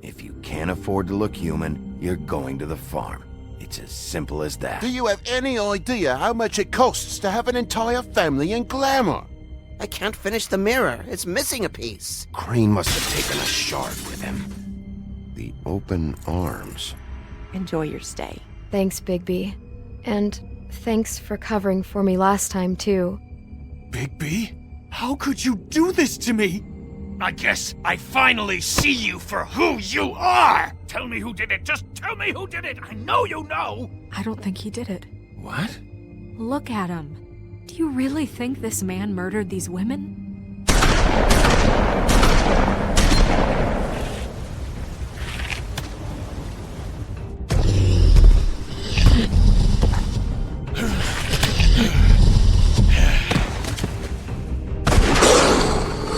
If you can't afford to look human, you're going to the farm. It's as simple as that. Do you have any idea how much it costs to have an entire family in glamour? I can't finish the mirror. It's missing a piece. Crane must have taken a shard with him. The open arms. Enjoy your stay. Thanks, Bigby. And thanks for covering for me last time, too. Bigby? How could you do this to me? I guess I finally see you for who you are! Tell me who did it! Just tell me who did it! I know you know! I don't think he did it. What? Look at him. Do you really think this man murdered these women?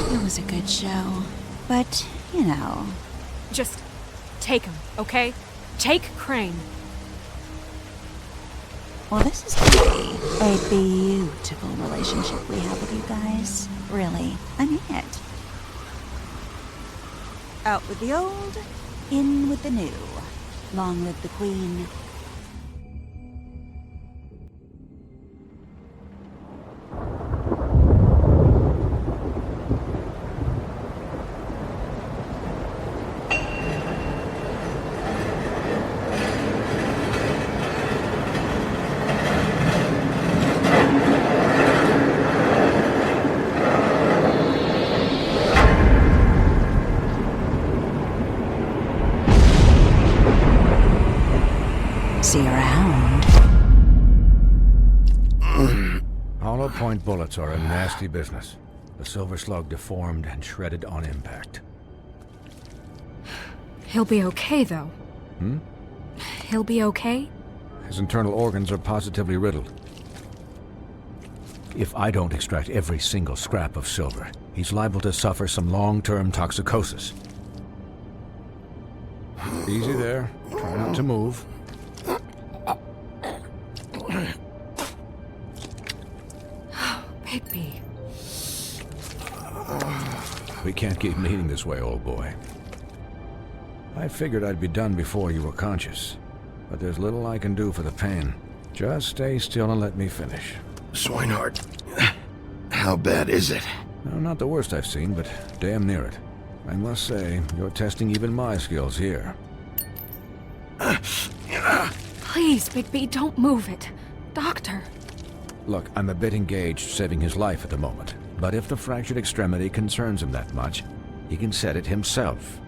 It was a good show. But, you know... Just take him, okay? Take Crane. Well, this is gonna be a beautiful relationship we have with you guys. Really. I mean it. Out with the old, in with the new. Long live the Queen. See you around. Hollow point bullets are a nasty business. The silver slug deformed and shredded on impact. He'll be okay, though. He'll be okay? His internal organs are positively riddled. If I don't extract every single scrap of silver, he's liable to suffer some long-term toxicosis. Easy there. Try not to move. Bigby. We can't keep meeting this way, old boy. I figured I'd be done before you were conscious, but there's little I can do for the pain. Just stay still and let me finish. Swinehart, how bad is it? No, not the worst I've seen, but damn near it. I must say, you're testing even my skills here. Please, Bigby, don't move it. Doctor. Look, I'm a bit engaged saving his life at the moment, but if the fractured extremity concerns him that much, he can set it himself.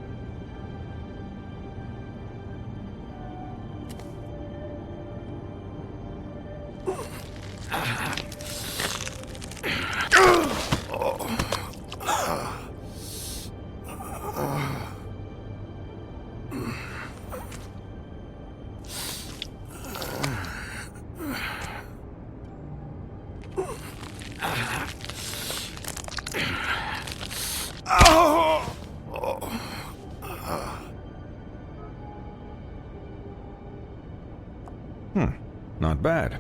Not bad.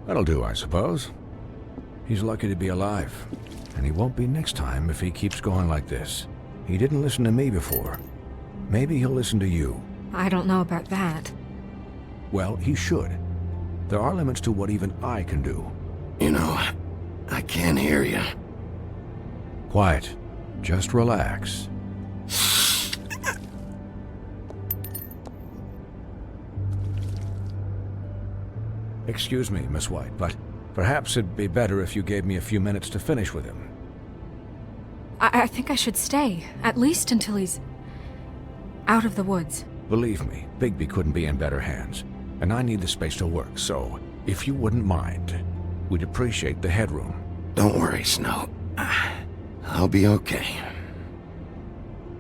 That'll do, I suppose. He's lucky to be alive, and he won't be next time if he keeps going like this. He didn't listen to me before. Maybe he'll listen to you. I don't know about that. Well, he should. There are limits to what even I can do. You know, I can't hear you. Quiet. Just relax. Excuse me, Miss White, but perhaps it'd be better if you gave me a few minutes to finish with him. I think I should stay, at least until he's out of the woods. Believe me, Bigby couldn't be in better hands, and I need the space to work, so if you wouldn't mind, we'd appreciate the headroom. Don't worry, Snow. I'll be okay.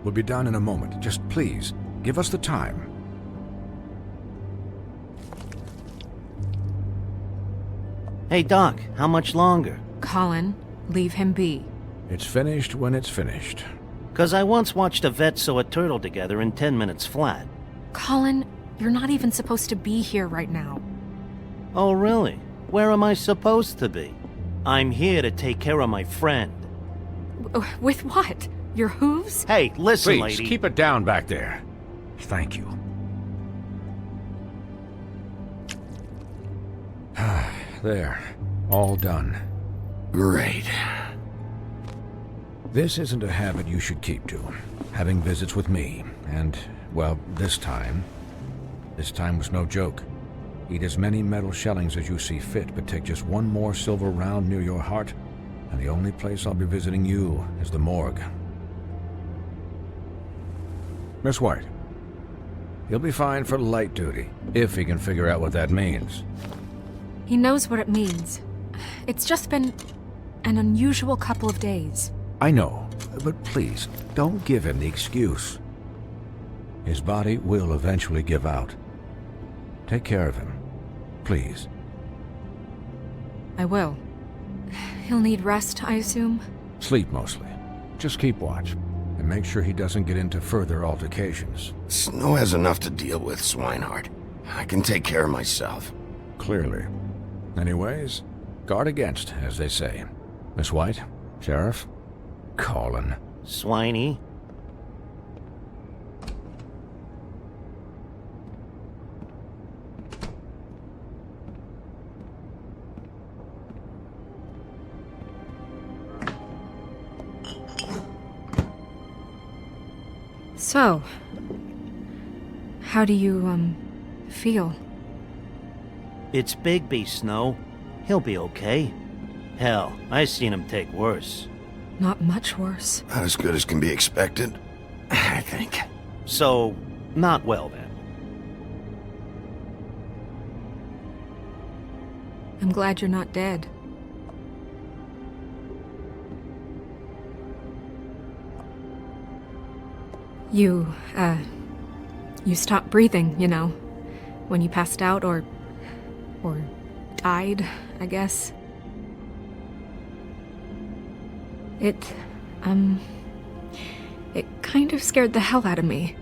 We'll be done in a moment. Just please, give us the time. Hey, Doc, how much longer? Colin, leave him be. It's finished when it's finished. 'Cause I once watched a vet sew a turtle together in 10 minutes flat. Colin, you're not even supposed to be here right now. Oh, really? Where am I supposed to be? I'm here to take care of my friend. With what? Your hooves? Hey, listen, Please, lady. keep it down back there. Thank you. There. All done. Great. This isn't a habit you should keep to. Having visits with me, and, well, this time was no joke. Eat as many metal shellings as you see fit, but take just one more silver round near your heart, and the only place I'll be visiting you is the morgue. Miss White, he'll be fine for light duty, if he can figure out what that means. He knows what it means. It's just been an unusual couple of days. I know, but please, don't give him the excuse. His body will eventually give out. Take care of him, please. I will. He'll need rest, I assume? Sleep mostly. Just keep watch, and make sure he doesn't get into further altercations. Snow has enough to deal with, Swinehart. I can take care of myself. Clearly. Anyways, guard against, as they say. Miss White, Sheriff, Colin. Swiney. So, how do you, feel? It's Bigby, Snow. He'll be okay. Hell, I seen him take worse. Not much worse. About as good as can be expected, I think. So, not well then. I'm glad you're not dead. You stopped breathing, you know, when you passed out or died, I guess. It kind of scared the hell out of me.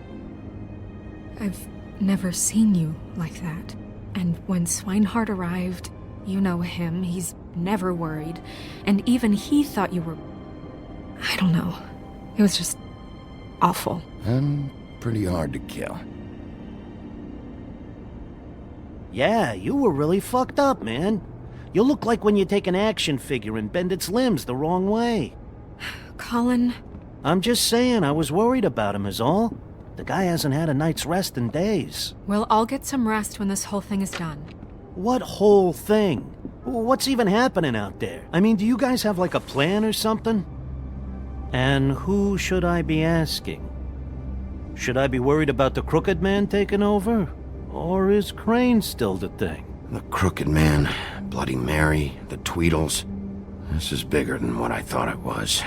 I've never seen you like that. And when Swinehart arrived, you know him, he's never worried. And even he thought you were... I don't know. It was just awful. And pretty hard to kill. Yeah, you were really fucked up, man. You look like when you take an action figure and bend its limbs the wrong way. Colin... I'm just saying, I was worried about him is all. The guy hasn't had a night's rest in days. Well, I'll get some rest when this whole thing is done. What whole thing? What's even happening out there? I mean, do you guys have like a plan or something? And who should I be asking? Should I be worried about the Crooked Man taking over? Or is Crane still the thing? The Crooked Man, Bloody Mary, the Tweedles. This is bigger than what I thought it was.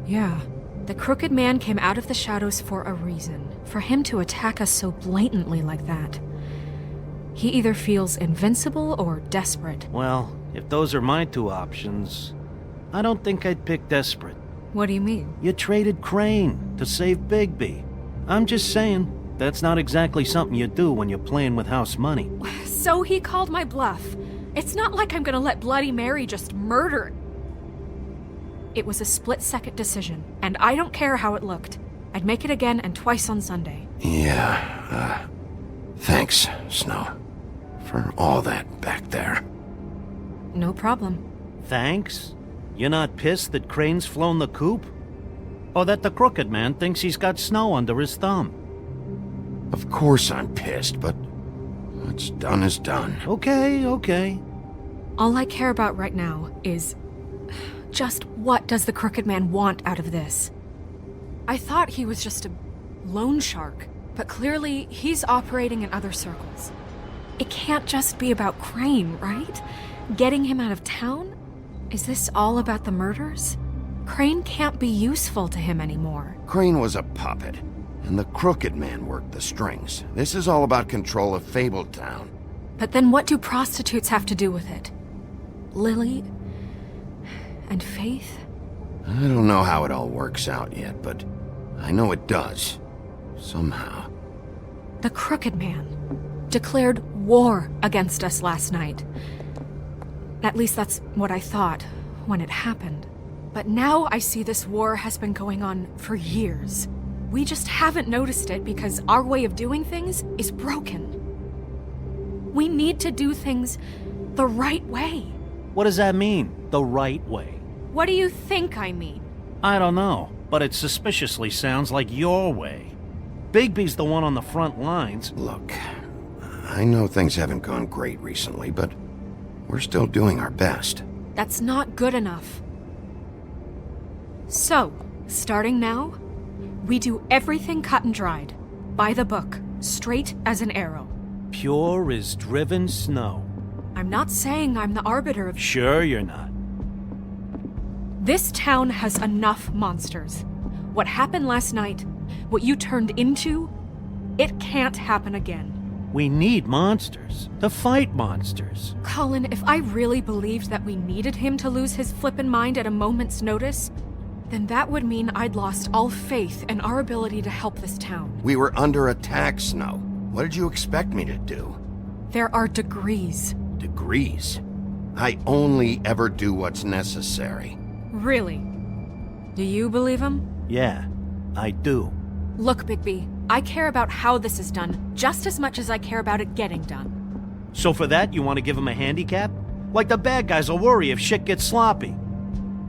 Yeah. The Crooked Man came out of the shadows for a reason. For him to attack us so blatantly like that. He either feels invincible or desperate. Well, if those are my two options, I don't think I'd pick desperate. What do you mean? You traded Crane to save Bigby. I'm just saying, that's not exactly something you do when you're playing with house money. So he called my bluff. It's not like I'm gonna let Bloody Mary just murder. It was a split-second decision, and I don't care how it looked. I'd make it again and twice on Sunday. Yeah, thanks, Snow, for all that back there. No problem. Thanks? You're not pissed that Crane's flown the coop? Or that the Crooked Man thinks he's got Snow under his thumb? Of course I'm pissed, but what's done is done. Okay. All I care about right now is... just what does the Crooked Man want out of this? I thought he was just a loan shark, but clearly he's operating in other circles. It can't just be about Crane, right? Getting him out of town? Is this all about the murders? Crane can't be useful to him anymore. Crane was a puppet, and the Crooked Man worked the strings. This is all about control of Fabletown. But then what do prostitutes have to do with it? Lily? And Faith? I don't know how it all works out yet, but I know it does. Somehow. The Crooked Man declared war against us last night. At least that's what I thought when it happened. But now I see this war has been going on for years. We just haven't noticed it because our way of doing things is broken. We need to do things the right way. What does that mean, the right way? What do you think I mean? I don't know, but it suspiciously sounds like your way. Bigby's the one on the front lines. Look, I know things haven't gone great recently, but we're still doing our best. That's not good enough. So, starting now, we do everything cut and dried, by the book, straight as an arrow. Pure as driven snow. I'm not saying I'm the arbiter of... Sure you're not. This town has enough monsters. What happened last night, what you turned into, it can't happen again. We need monsters to fight monsters. Colin, if I really believed that we needed him to lose his flippin' mind at a moment's notice, then that would mean I'd lost all faith in our ability to help this town. We were under attack, Snow. What did you expect me to do? There are degrees. Degrees? I only ever do what's necessary. Really? Do you believe him? Yeah, I do. Look, Bigby, I care about how this is done just as much as I care about it getting done. So for that, you want to give him a handicap? Like the bad guys will worry if shit gets sloppy.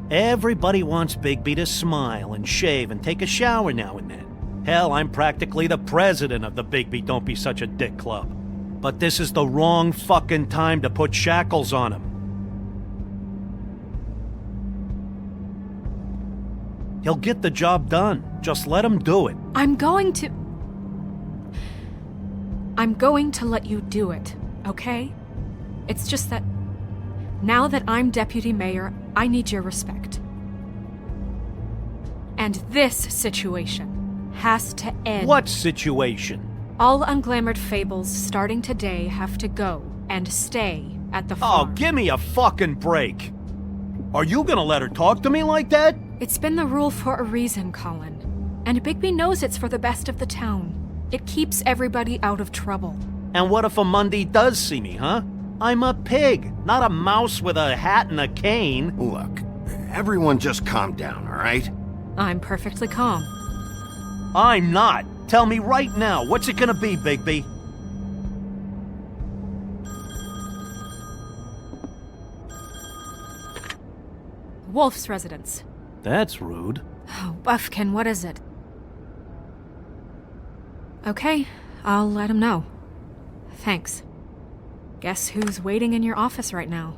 Everybody wants Bigby to smile and shave and take a shower now and then. Hell, I'm practically the president of the Bigby Don't Be Such a Dick Club. But this is the wrong fucking time to put shackles on him. He'll get the job done. Just let him do it. I'm going to let you do it, okay? It's just that now that I'm deputy mayor, I need your respect. And this situation has to end. What situation? All unglamored fables starting today have to go and stay at the farm. Oh, give me a fucking break. Are you gonna let her talk to me like that? It's been the rule for a reason, Colin. And Bigby knows it's for the best of the town. It keeps everybody out of trouble. And what if a Monday does see me, huh? I'm a pig, not a mouse with a hat and a cane. Look, everyone just calm down, all right? I'm perfectly calm. I'm not. Tell me right now, what's it gonna be, Bigby? Wolf's residence. That's rude. Oh, Buffkin, what is it? Okay, I'll let him know. Thanks. Guess who's waiting in your office right now?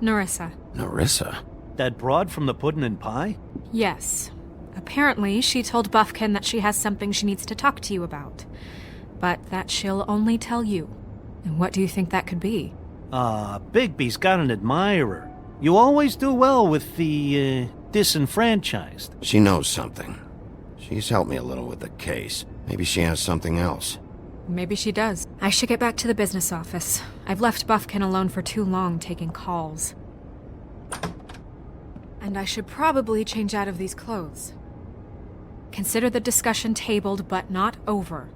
Narissa. Narissa? That broad from the puddin' and pie? Yes. Apparently, she told Buffkin that she has something she needs to talk to you about. But that she'll only tell you. And what do you think that could be? Bigby's got an admirer. You always do well with the, disenfranchised. She knows something. She's helped me a little with the case. Maybe she has something else. Maybe she does. I should get back to the business office. I've left Buffkin alone for too long taking calls. And I should probably change out of these clothes. Consider the discussion tabled, but not over.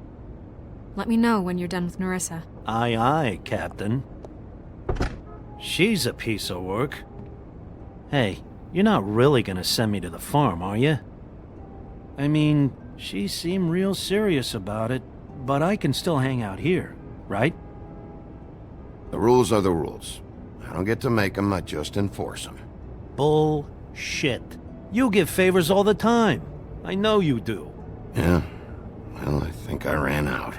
Let me know when you're done with Narissa. Aye, aye, Captain. She's a piece of work. Hey, you're not really gonna send me to the farm, are you? I mean, she seemed real serious about it, but I can still hang out here, right? The rules are the rules. I don't get to make them, I just enforce them. Bullshit. You give favors all the time. I know you do. Yeah? Well, I think I ran out.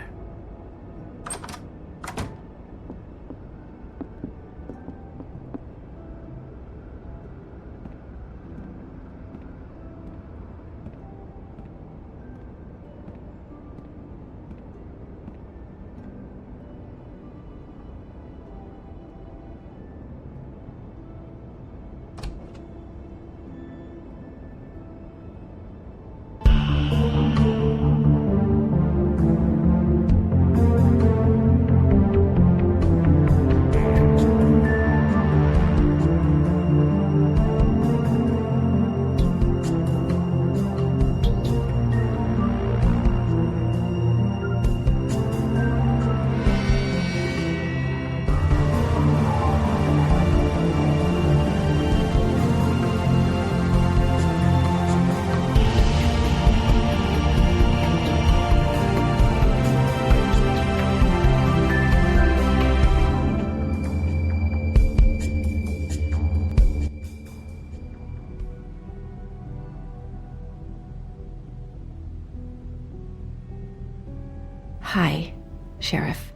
Hi, Sheriff.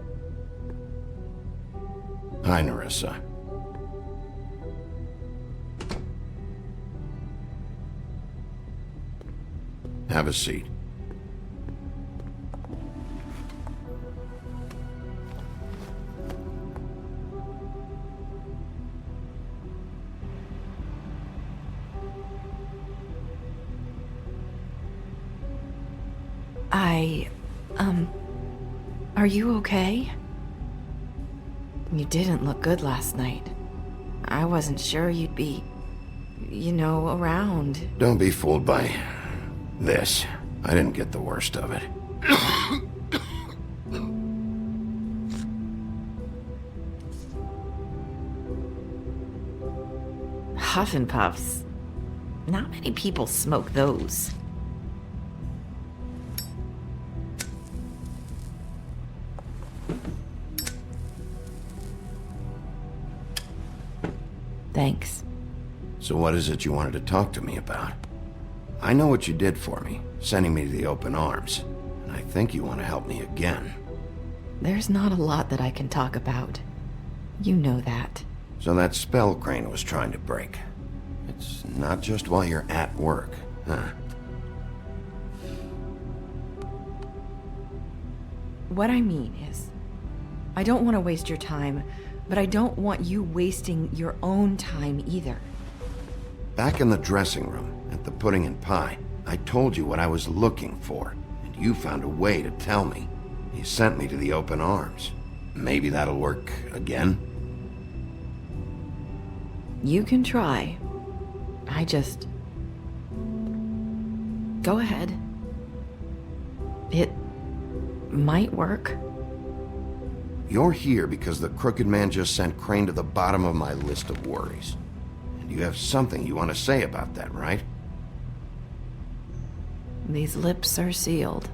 Hi, Nerissa. Have a seat. Are you okay? You didn't look good last night. I wasn't sure you'd be, around. Don't be fooled by this. I didn't get the worst of it. Huff and puffs. Not many people smoke those. Thanks. So what is it you wanted to talk to me about? I know what you did for me, sending me to the open arms. And I think you want to help me again. There's not a lot that I can talk about. You know that. So that spell Crane was trying to break. It's not just while you're at work, huh? What I mean is, I don't want to waste your time, but I don't want you wasting your own time either. Back in the dressing room, at the pudding and pie, I told you what I was looking for, and you found a way to tell me. You sent me to the open arms. Maybe that'll work again? You can try. Go ahead. It might work. You're here because the Crooked Man just sent Crane to the bottom of my list of worries. And you have something you want to say about that, right? These lips are sealed.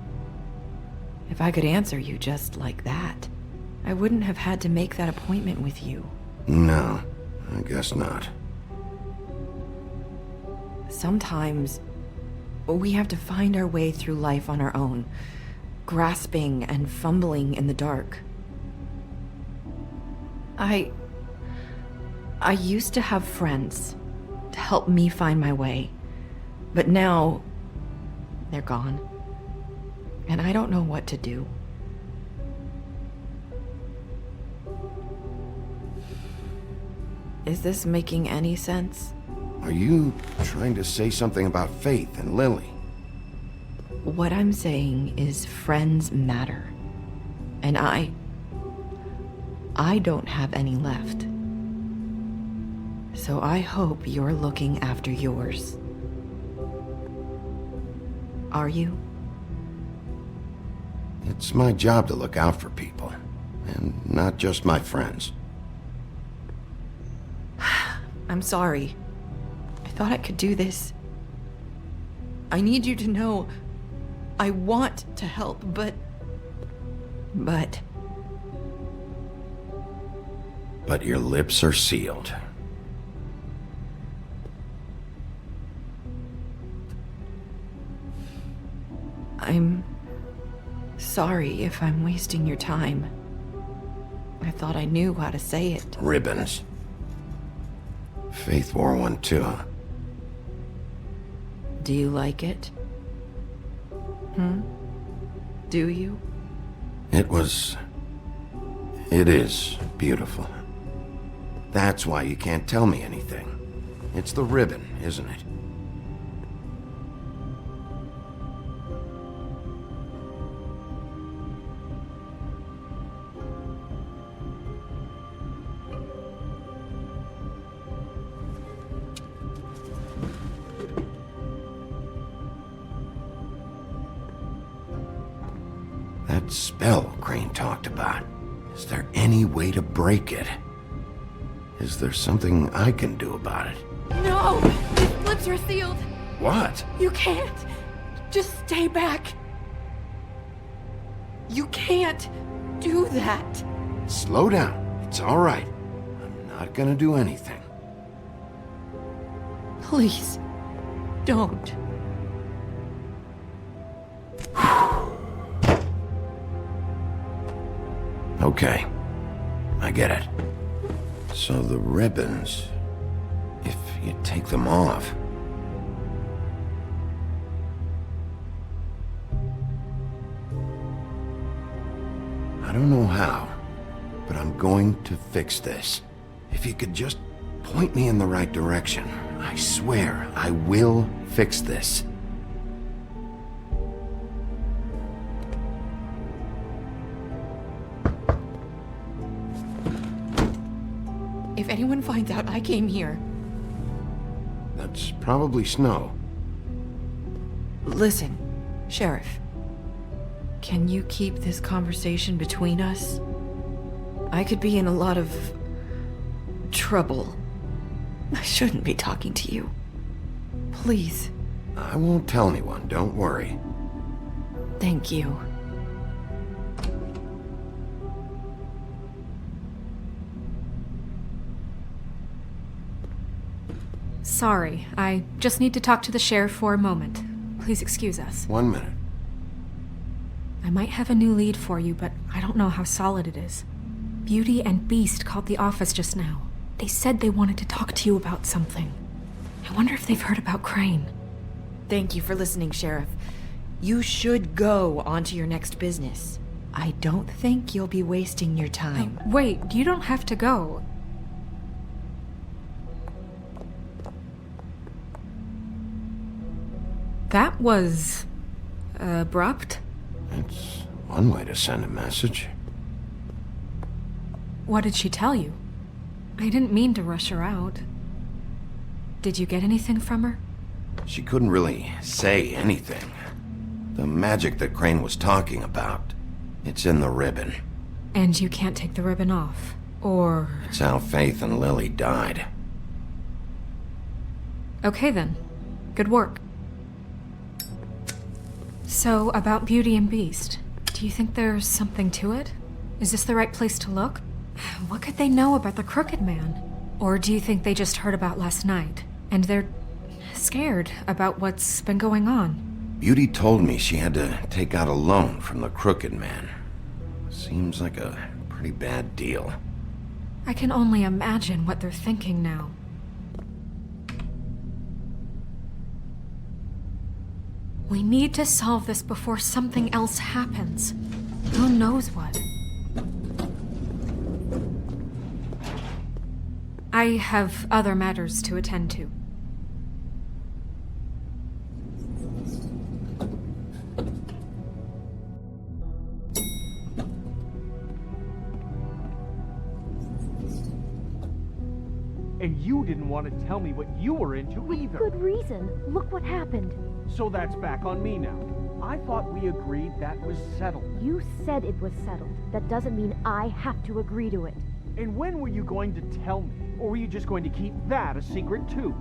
If I could answer you just like that, I wouldn't have had to make that appointment with you. No, I guess not. Sometimes we have to find our way through life on our own, grasping and fumbling in the dark. I used to have friends to help me find my way, but now they're gone, and I don't know what to do. Is this making any sense? Are you trying to say something about Faith and Lily? What I'm saying is friends matter, and I don't have any left. So I hope you're looking after yours. Are you? It's my job to look out for people, and not just my friends. I'm sorry. I thought I could do this. I need you to know I want to help, but... But your lips are sealed. I'm sorry if I'm wasting your time. I thought I knew how to say it. Ribbons. Faith wore one too. Do you like it? Do you? It is beautiful. That's why you can't tell me anything. It's the ribbon, isn't it? That spell Crane talked about. Is there any way to break it? Is there something I can do about it? No! His lips are sealed! What? You can't! Just stay back! You can't do that! Slow down. It's all right. I'm not gonna do anything. Please, don't. Okay. I get it. So the ribbons... if you take them off... I don't know how, but I'm going to fix this. If you could just point me in the right direction, I swear I will fix this. If anyone finds out I came here... That's probably snow. Listen, Sheriff. Can you keep this conversation between us? I could be in a lot of... trouble. I shouldn't be talking to you. Please. I won't tell anyone, don't worry. Thank you. Sorry, I just need to talk to the sheriff for a moment. Please excuse us. 1 minute. I might have a new lead for you, but I don't know how solid it is. Beauty and Beast called the office just now. They said they wanted to talk to you about something. I wonder if they've heard about Crane. Thank you for listening, Sheriff. You should go on to your next business. I don't think you'll be wasting your time. Wait, you don't have to go. That was... abrupt? That's one way to send a message. What did she tell you? I didn't mean to rush her out. Did you get anything from her? She couldn't really say anything. The magic that Crane was talking about, it's in the ribbon. And you can't take the ribbon off, or... It's how Faith and Lily died. Okay then. Good work. So, about Beauty and Beast, do you think there's something to it? Is this the right place to look? What could they know about the Crooked Man? Or do you think they just heard about last night, and they're scared about what's been going on? Beauty told me she had to take out a loan from the Crooked Man. Seems like a pretty bad deal. I can only imagine what they're thinking now. We need to solve this before something else happens. Who knows what? I have other matters to attend to. And you didn't want to tell me what you were into either. Good reason. Look what happened. So that's back on me now. I thought we agreed that was settled. You said it was settled. That doesn't mean I have to agree to it. And when were you going to tell me? Or were you just going to keep that a secret too?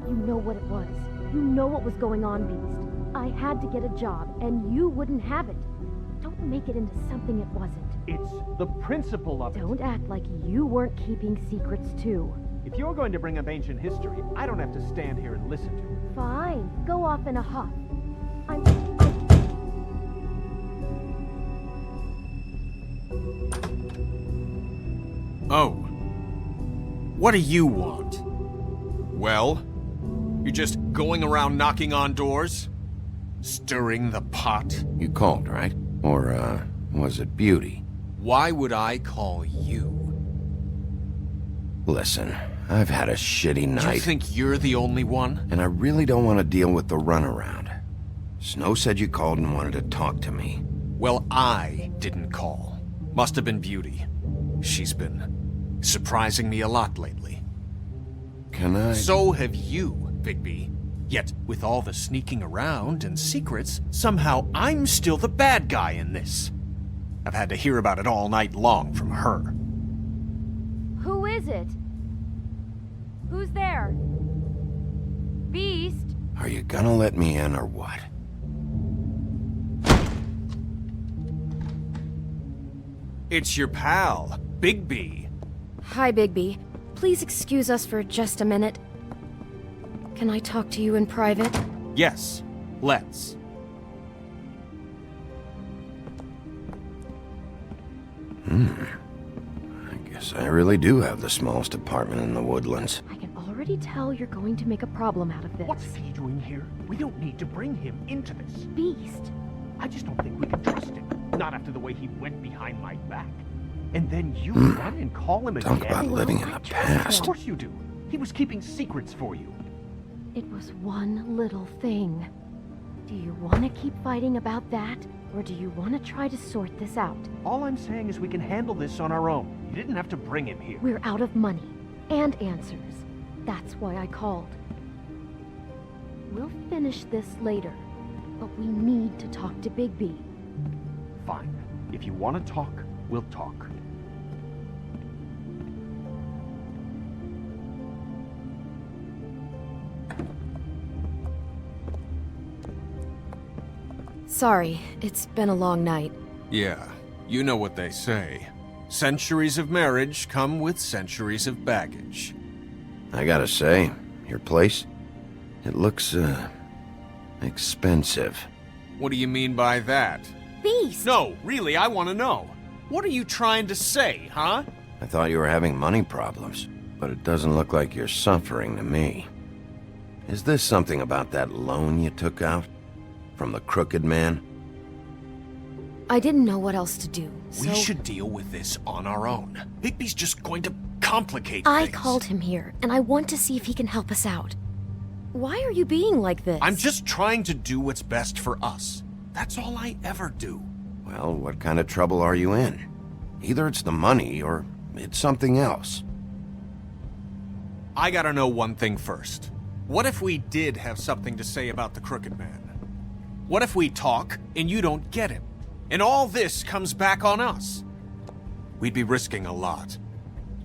You know what it was. You know what was going on, Beast. I had to get a job, and you wouldn't have it. Don't make it into something it wasn't. It's the principle of it. Don't act like you weren't keeping secrets too. If you're going to bring up ancient history, I don't have to stand here and listen to it. Fine. Go off in a huff. Oh. What do you want? Well? You're just going around knocking on doors? Stirring the pot? You called, right? Or, was it Beauty? Why would I call you? Listen, I've had a shitty night. You think you're the only one? And I really don't want to deal with the runaround. Snow said you called and wanted to talk to me. Well, I didn't call. Must have been Beauty. She's been surprising me a lot lately. Can I... So have you, Bigby. Yet, with all the sneaking around and secrets, somehow I'm still the bad guy in this. I've had to hear about it all night long from her. Who is it? Who's there? Beast? Are you gonna let me in or what? It's your pal, Bigby. Hi, Bigby. Please excuse us for just a minute. Can I talk to you in private? Yes, let's. I guess I really do have the smallest apartment in the Woodlands. I can already tell you're going to make a problem out of this. What's he doing here? We don't need to bring him into this. Beast? I just don't think we can trust him. Not after the way he went behind my back. And then you run and call him again. Talk about living in the Of past. course you do. He was keeping secrets for you. It was one little thing. Do you want to keep fighting about that, or do you want to try to sort this out? All I'm saying is we can handle this on our own. You didn't have to bring him here. We're out of money and answers. That's why I called. We'll finish this later, but we need to talk to Bigby. Fine. If you want to talk, we'll talk. Sorry, it's been a long night. Yeah, you know what they say. Centuries of marriage come with centuries of baggage. I gotta say, your place, it looks, expensive. What do you mean by that? Beast! No, really, I want to know. What are you trying to say, huh? I thought you were having money problems, but it doesn't look like you're suffering to me. Is this something about that loan you took out? From the crooked man? I didn't know what else to do, so... We should deal with this on our own. Bigby's just going to complicate I things. called him here, and I want to see if he can help us out. Why are you being like this? I'm just trying to do what's best for us. That's all I ever do. Well, what kind of trouble are you in? Either it's the money, or it's something else. I gotta know one thing first. What if we did have something to say about the crooked man? What if we talk, and you don't get him? And all this comes back on us? We'd be risking a lot.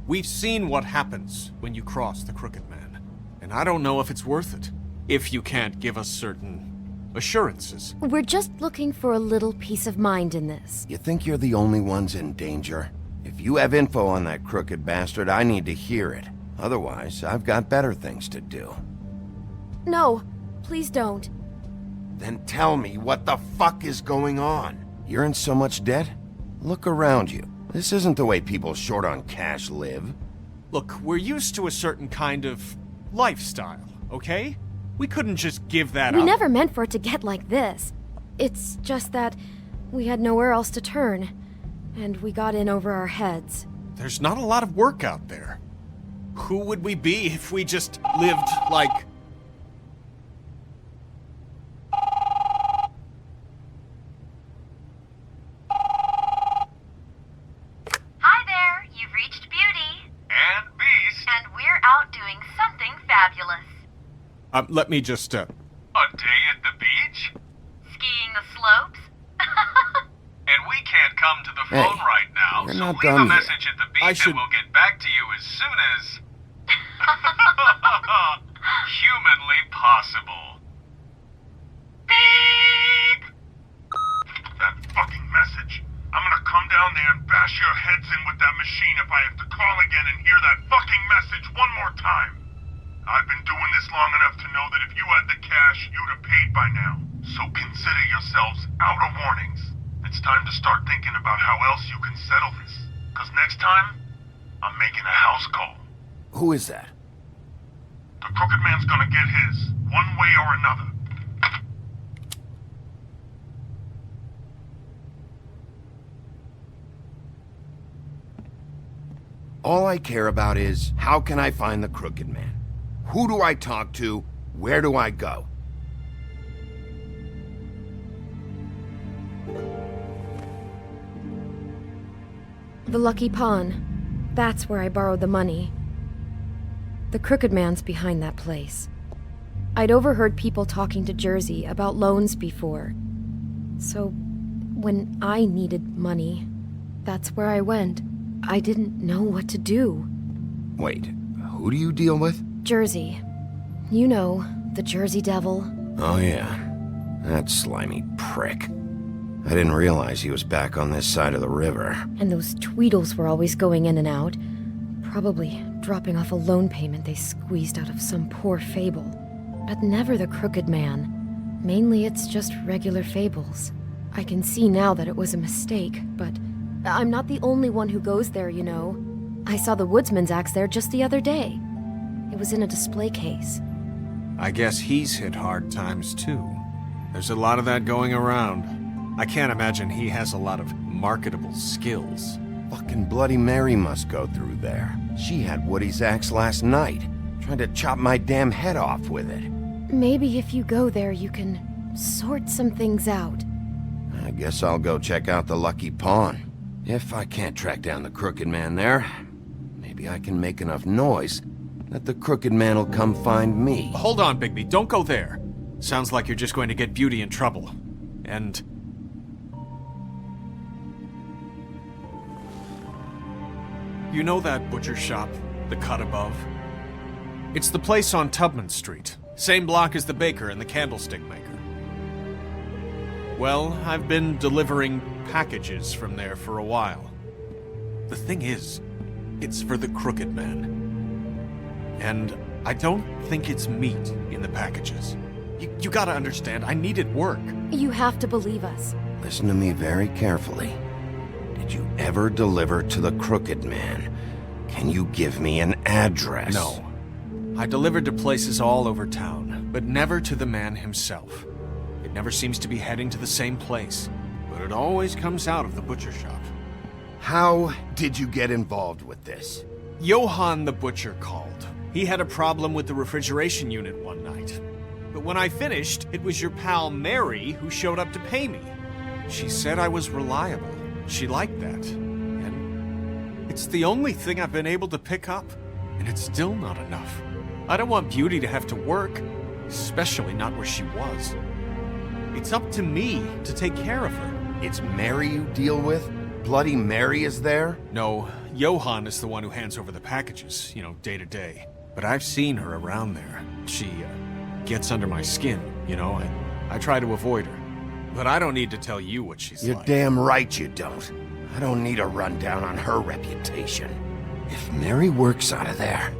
We've seen what happens when you cross the crooked man. And I don't know if it's worth it. If you can't give us certain assurances. We're just looking for a little peace of mind in this. You think you're the only ones in danger? If you have info on that crooked bastard, I need to hear it. Otherwise, I've got better things to do. No, please don't. Then tell me what the fuck is going on? You're in so much debt? Look around you. This isn't the way people short on cash live. Look, we're used to a certain kind of lifestyle, okay? We couldn't just give that up. We never meant for it to get like this. It's just that we had nowhere else to turn, and we got in over our heads. There's not a lot of work out there. Who would we be if we just lived like... Hi there, you've reached Beauty. And Beast. And we're out doing something fabulous. let me just, A day at the beach? Skiing the slopes? And we can't come to the phone right now, you're so not leave a done yet. message at the beach and we'll get back to you as soon as... humanly possible. Beep! That fucking message. I'm gonna come down there and bash your heads in with that machine if I have to call again and hear that fucking message one more time. I've been doing this long enough to know that if you had the cash, you'd have paid by now. So consider yourselves out of warnings. It's time to start thinking about how else you can settle this. Cause next time, I'm making a house call. Who is that? The crooked man's gonna get his, one way or another. All I care about is, how can I find the crooked man? Who do I talk to? Where do I go? The Lucky Pawn. That's where I borrowed the money. The crooked man's behind that place. I'd overheard people talking to Jersey about loans before. So, when I needed money, that's where I went. I didn't know what to do. Wait, who do you deal with? Jersey. You know, the Jersey Devil. Oh yeah, that slimy prick. I didn't realize he was back on this side of the river. And those Tweedles were always going in and out. Probably dropping off a loan payment they squeezed out of some poor fable. But never the crooked man. Mainly it's just regular fables. I can see now that it was a mistake, but I'm not the only one who goes there, you know. I saw the woodsman's axe there just the other day. It was in a display case. I guess he's hit hard times too. There's a lot of that going around. I can't imagine he has a lot of marketable skills. Fucking Bloody Mary must go through there. She had Woody's axe last night, trying to chop my damn head off with it. Maybe if you go there, you can sort some things out. I guess I'll go check out the Lucky Pawn. If I can't track down the Crooked Man there, maybe I can make enough noise that the Crooked Man will come find me. Hold on, Bigby. Don't go there. Sounds like you're just going to get Beauty in trouble. And... you know that butcher shop, the cut above? It's the place on Tubman Street. Same block as the baker and the candlestick maker. Well, I've been delivering packages from there for a while. The thing is, it's for the Crooked Man. And I don't think it's meat in the packages. You gotta understand, I needed work. You have to believe us. Listen to me very carefully. Did you ever deliver to the Crooked Man? Can you give me an address? No. I delivered to places all over town, but never to the man himself. It never seems to be heading to the same place, but it always comes out of the butcher shop. How did you get involved with this? Johann the butcher called. He had a problem with the refrigeration unit one night. But when I finished, it was your pal Mary who showed up to pay me. She said I was reliable. She liked that. And it's the only thing I've been able to pick up, and it's still not enough. I don't want Beauty to have to work, especially not where she was. It's up to me to take care of her. It's Mary you deal with? Bloody Mary is there? No, Johann is the one who hands over the packages, day to day. But I've seen her around there. She, gets under my skin, and I try to avoid her. But I don't need to tell you what she's You're like. damn right you don't. I don't need a rundown on her reputation. If Mary works out of there,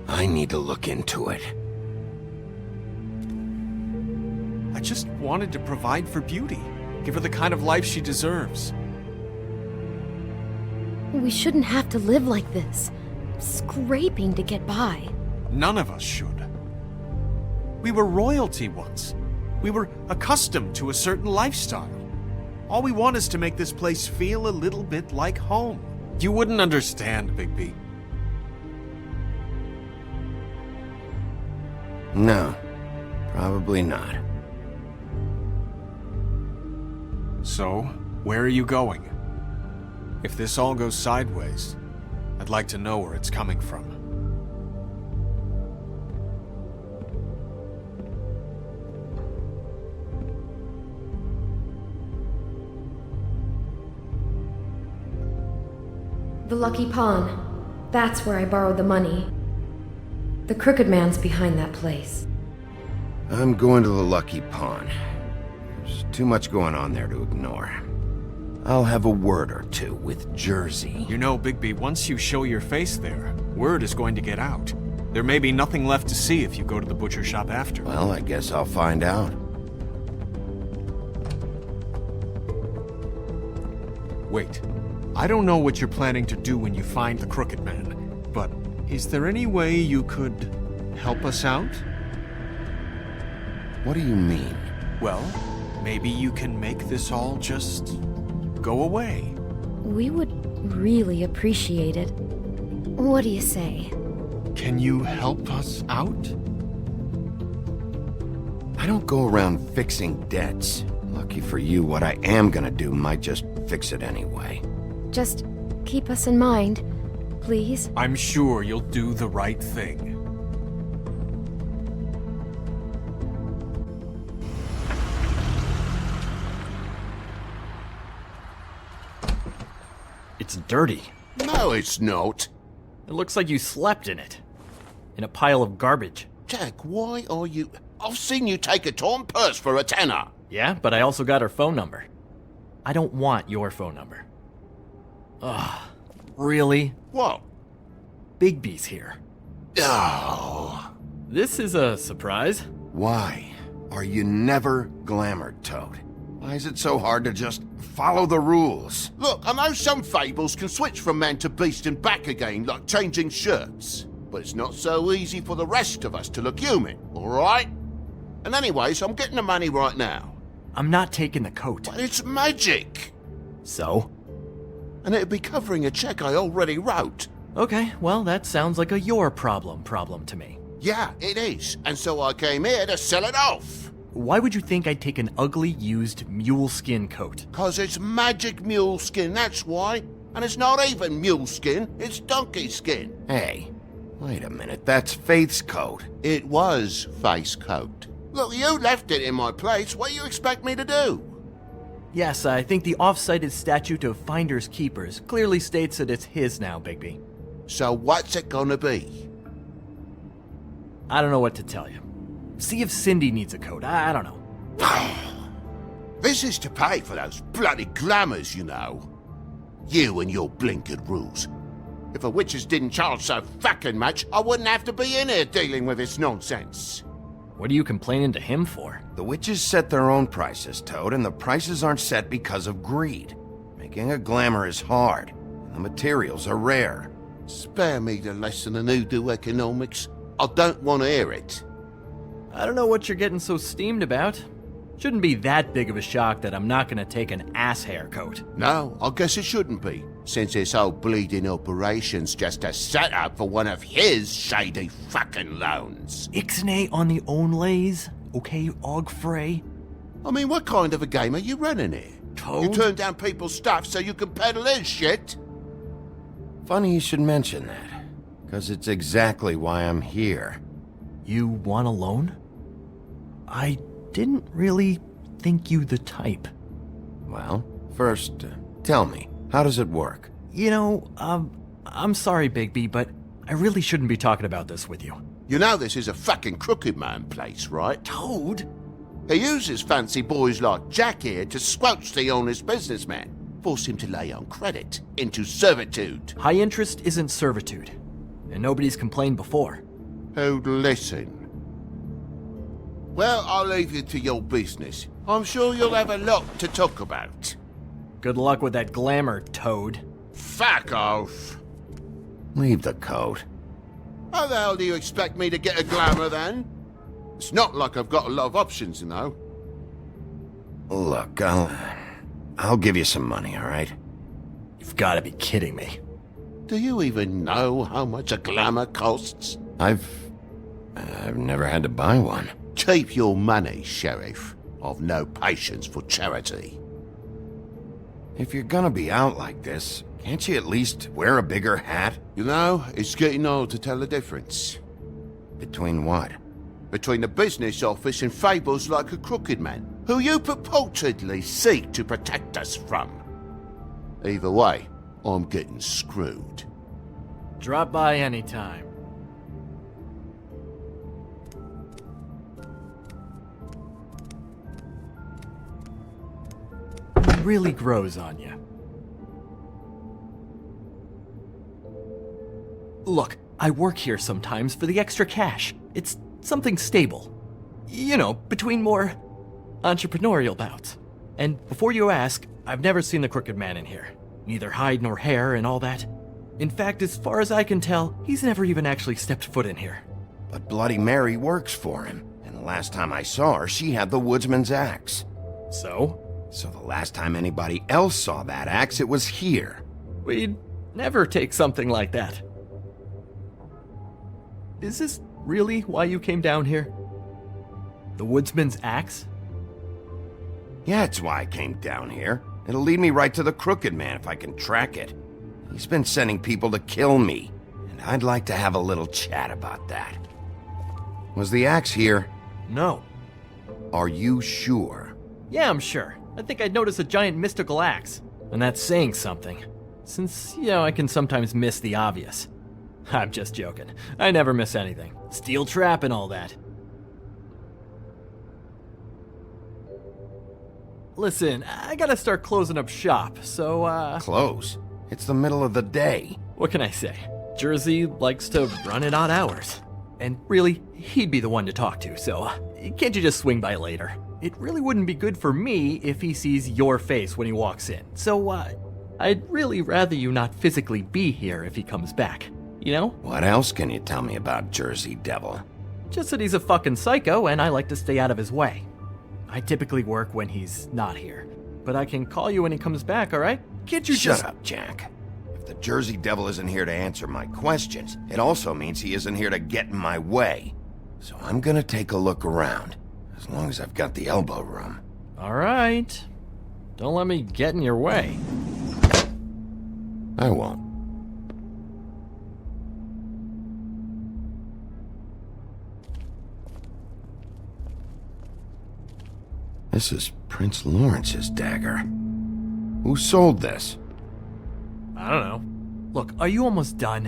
I need to look into it. I just wanted to provide for Beauty. Give her the kind of life she deserves. We shouldn't have to live like this, scraping to get by. None of us should. We were royalty once. We were accustomed to a certain lifestyle. All we want is to make this place feel a little bit like home. You wouldn't understand, Bigby. No, probably not. So, where are you going? If this all goes sideways, I'd like to know where it's coming from. The Lucky Pawn. That's where I borrowed the money. The Crooked Man's behind that place. I'm going to the Lucky Pawn. There's too much going on there to ignore. I'll have a word or two with Jersey. You know, Bigby, once you show your face there, word is going to get out. There may be nothing left to see if you go to the butcher shop after. Well, I guess I'll find out. Wait. I don't know what you're planning to do when you find the Crooked Man, but is there any way you could help us out? What do you mean? Well, maybe you can make this all just go away. We would really appreciate it. What do you say? Can you help us out? I don't go around fixing debts. Lucky for you, what I am gonna do might just fix it anyway. Just keep us in mind, please. I'm sure you'll do the right thing. It's dirty. No, it's not. It looks like you slept in it. In a pile of garbage. Jack, why are you... I've seen you take a torn purse for a tenner. Yeah, but I also got her phone number. I don't want your phone number. Ugh. Really? What? Bigby's here. Oh. This is a surprise. Why are you never glamored, Toad? Why is it so hard to just follow the rules? Look, I know some fables can switch from man to beast and back again, like changing shirts. But it's not so easy for the rest of us to look human, alright? And anyways, I'm getting the money right now. I'm not taking the coat. But it's magic! So? And it'd be covering a check I already wrote. Okay, well, that sounds like a your problem to me. Yeah, it is. And so I came here to sell it off. Why would you think I'd take an ugly, used mule skin coat? 'Cause it's magic mule skin, that's why. And it's not even mule skin, it's donkey skin. Hey, wait a minute, that's Faith's coat. It was Faith's coat. Look, you left it in my place. What do you expect me to do? Yes, I think the off-cited statute of Finders Keepers clearly states that it's his now, Bigby. So what's it gonna be? I don't know what to tell you. See if Cindy needs a coat. I don't know. This is to pay for those bloody glamours, you know. You and your blinkered rules. If the witches didn't charge so fucking much, I wouldn't have to be in here dealing with this nonsense. What are you complaining to him for? The witches set their own prices, Toad, and the prices aren't set because of greed. Making a glamour is hard, and the materials are rare. Spare me the lesson in hoodoo economics. I don't want to hear it. I don't know what you're getting so steamed about. Shouldn't be that big of a shock that I'm not gonna take an ass hair coat. No, I guess it shouldn't be, since this whole bleeding operation's just a setup for one of his shady fucking loans. Ixnay on the own lays, okay, Og Frey? I mean, what kind of a game are you running here? Toad? You turn down people's stuff so you can peddle his shit? Funny you should mention that, because it's exactly why I'm here. You want a loan? I didn't really think you the type. Well, first, tell me, how does it work? You know, I'm sorry, Bigby, but I really shouldn't be talking about this with you. You know this is a fucking crooked man place, right? Toad? He uses fancy boys like Jack here to squelch the honest businessman. Force him to lay on credit into servitude. High interest isn't servitude, and nobody's complained before. Who'd listen? Well, I'll leave you to your business. I'm sure you'll have a lot to talk about. Good luck with that glamour, Toad. Fuck off. Leave the coat. How the hell do you expect me to get a glamour then? It's not like I've got a lot of options, you know. Look, I'll give you some money, all right? You've got to be kidding me. Do you even know how much a glamour costs? I've never had to buy one. Keep your money, Sheriff. I've no patience for charity. If you're gonna be out like this, can't you at least wear a bigger hat? You know, it's getting hard to tell the difference. Between what? Between the business office and fables like a crooked man, who you purportedly seek to protect us from. Either way, I'm getting screwed. Drop by anytime. It really grows on you. Look, I work here sometimes for the extra cash. It's something stable. You know, between more entrepreneurial bouts. And before you ask, I've never seen the Crooked Man in here. Neither hide nor hair and all that. In fact, as far as I can tell, he's never even actually stepped foot in here. But Bloody Mary works for him, and the last time I saw her, she had the woodsman's axe. So? So the last time anybody else saw that axe, it was here. We'd never take something like that. Is this really why you came down here? The woodsman's axe? Yeah, it's why I came down here. It'll lead me right to the Crooked Man if I can track it. He's been sending people to kill me, and I'd like to have a little chat about that. Was the axe here? No. Are you sure? Yeah, I'm sure. I think I'd notice a giant mystical axe. And that's saying something. Since, you know, I can sometimes miss the obvious. I'm just joking. I never miss anything. Steel trap and all that. Listen, I gotta start closing up shop, so, Close? It's the middle of the day. What can I say? Jersey likes to run at odd hours. And really, he'd be the one to talk to, so can't you just swing by later? it really wouldn't be good for me if he sees your face when he walks in. So, I'd really rather you not physically be here if he comes back. You know? What else can you tell me about Jersey Devil? Just that he's a fucking psycho and I like to stay out of his way. I typically work when he's not here. But I can call you when he comes back, alright? Can't you Shut up, Jack. If the Jersey Devil isn't here to answer my questions, it also means he isn't here to get in my way. So I'm gonna take a look around, as long as I've got the elbow room. Alright. Don't let me get in your way. I won't. This is Prince Lawrence's dagger. Who sold this? I don't know. Look, are you almost done?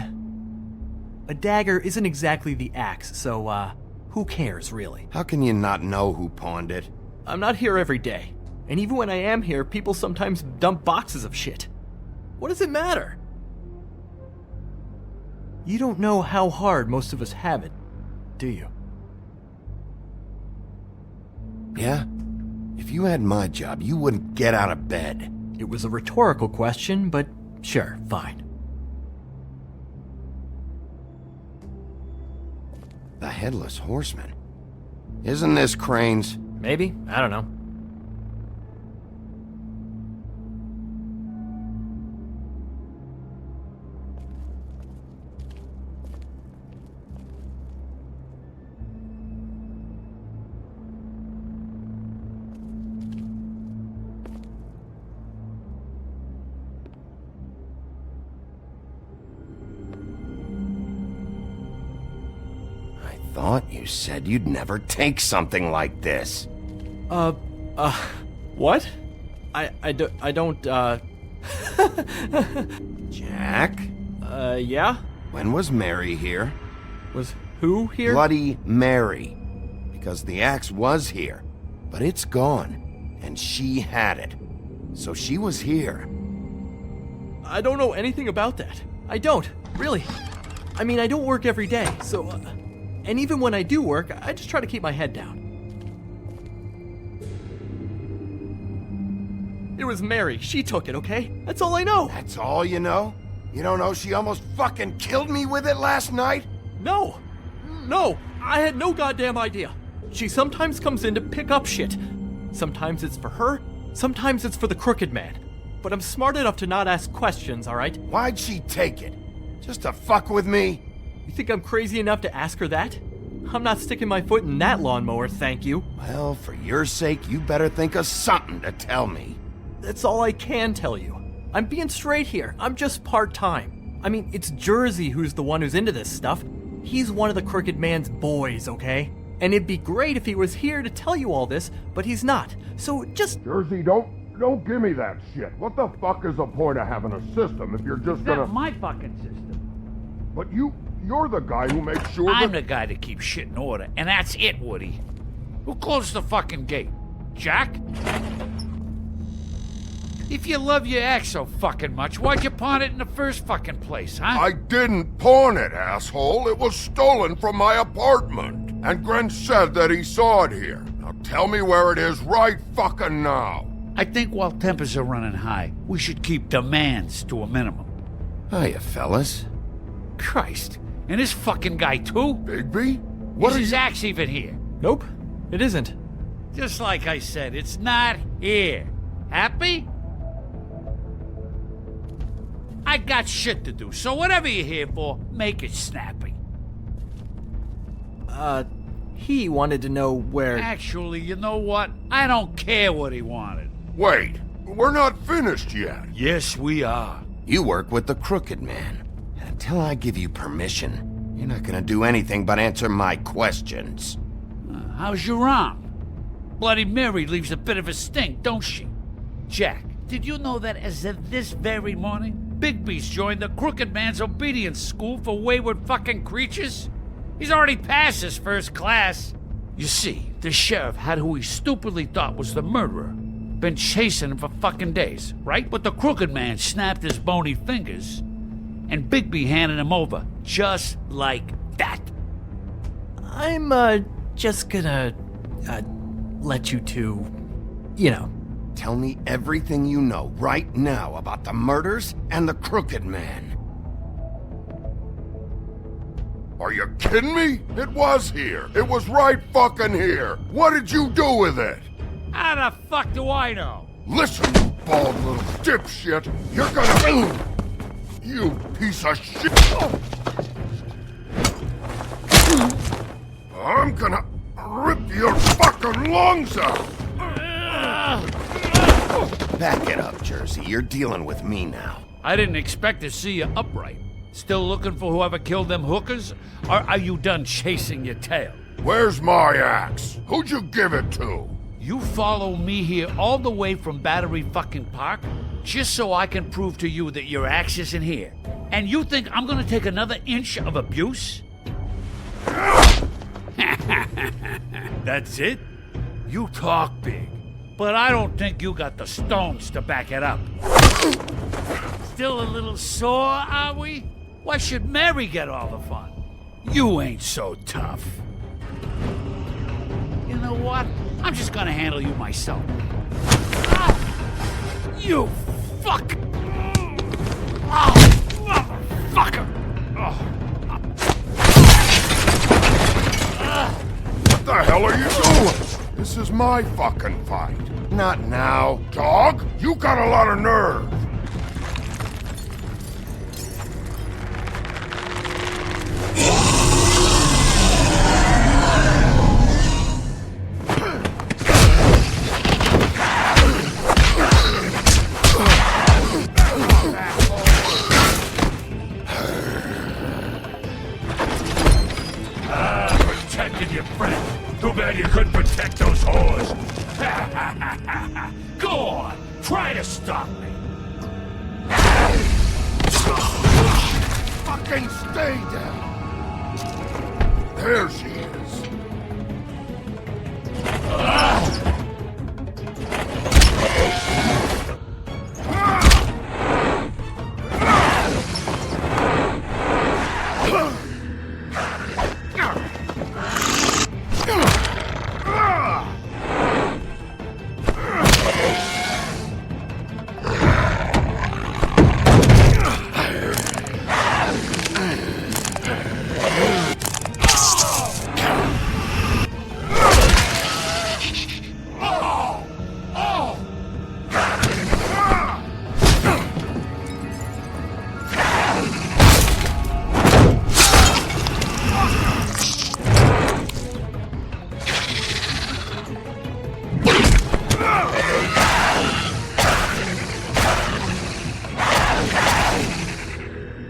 A dagger isn't exactly the axe, so, who cares, really? How can you not know who pawned it? I'm not here every day. And even when I am here, people sometimes dump boxes of shit. What does it matter? You don't know how hard most of us have it, do you? Yeah? If you had my job, you wouldn't get out of bed. It was a rhetorical question, but sure, fine. The Headless Horseman. Isn't this Crane's? Maybe? I don't know. Thought you said you'd never take something like this. What? I don't, Jack? Yeah? When was Mary here? Was who here? Bloody Mary. Because the axe was here, but it's gone, and she had it. So she was here. I don't know anything about that. I don't, really. I mean, I don't work every day, so... And even when I do work, I just try to keep my head down. It was Mary. She took it, okay? That's all I know. That's all you know? You don't know she almost fucking killed me with it last night? No. No. I had no goddamn idea. She sometimes comes in to pick up shit. Sometimes it's for her. Sometimes it's for the Crooked Man. But I'm smart enough to not ask questions, alright? Why'd she take it? Just to fuck with me? You think I'm crazy enough to ask her that? I'm not sticking my foot in that lawnmower, thank you. Well, for your sake, you better think of something to tell me. That's all I can tell you. I'm being straight here. I'm just part-time. I mean, it's Jersey who's the one who's into this stuff. He's one of the Crooked Man's boys, okay? And it'd be great if he was here to tell you all this, but he's not. So just... Jersey, don't give me that shit. What the fuck is the point of having a system if you're just gonna... That's my fucking system. But you're the guy who makes sure I'm the guy that keeps shit in order, and that's it, Woody. Who closed the fucking gate? Jack? If you love your ex so fucking much, why'd you pawn it in the first fucking place, huh? I didn't pawn it, asshole. It was stolen from my apartment. And Gren said that he saw it here. Now tell me where it is right fucking now. I think while tempers are running high, we should keep demands to a minimum. Hiya, fellas. Christ. And this fucking guy, too? Bigby? Is his axe even here? Nope, it isn't. Just like I said, it's not here. Happy? I got shit to do, so whatever you're here for, make it snappy. He wanted to know where... Actually, you know what? I don't care what he wanted. Wait, we're not finished yet. Yes, we are. You work with the Crooked Man. Until I give you permission, you're not gonna do anything but answer my questions. How's your arm? Bloody Mary leaves a bit of a stink, don't she? Jack, did you know that as of this very morning, Bigby's joined the Crooked Man's obedience school for wayward fucking creatures? He's already passed his first class. You see, the sheriff had who he stupidly thought was the murderer. Been chasing him for fucking days, right? But the Crooked Man snapped his bony fingers, and Bigby handed him over, just like that. I'm, just gonna, let you two, you know. Tell me everything you know right now about the murders and the Crooked Man. Are you kidding me? It was here. It was right fucking here. What did you do with it? How the fuck do I know? Listen, you bald little dipshit. You're gonna... You piece of shit. I'm gonna rip your fucking lungs out. Back it up, Jersey. You're dealing with me now. I didn't expect to see you upright. Still looking for whoever killed them hookers? Or are you done chasing your tail? Where's my axe? Who'd you give it to? You follow me here all the way from Battery fucking Park just so I can prove to you that your axe isn't here. And you think I'm gonna take another inch of abuse? That's it? You talk big, but I don't think you got the stones to back it up. Still a little sore, are we? Why should Mary get all the fun? You ain't so tough. You know what? I'm just gonna handle you myself. Ah! You fuck! Oh, motherfucker! Oh. What the hell are you doing? This is my fucking fight. Not now. Dog, you got a lot of nerve. Protected your friend. Too bad you couldn't protect those whores. Go on, try to stop me. Fucking stay down. There she is.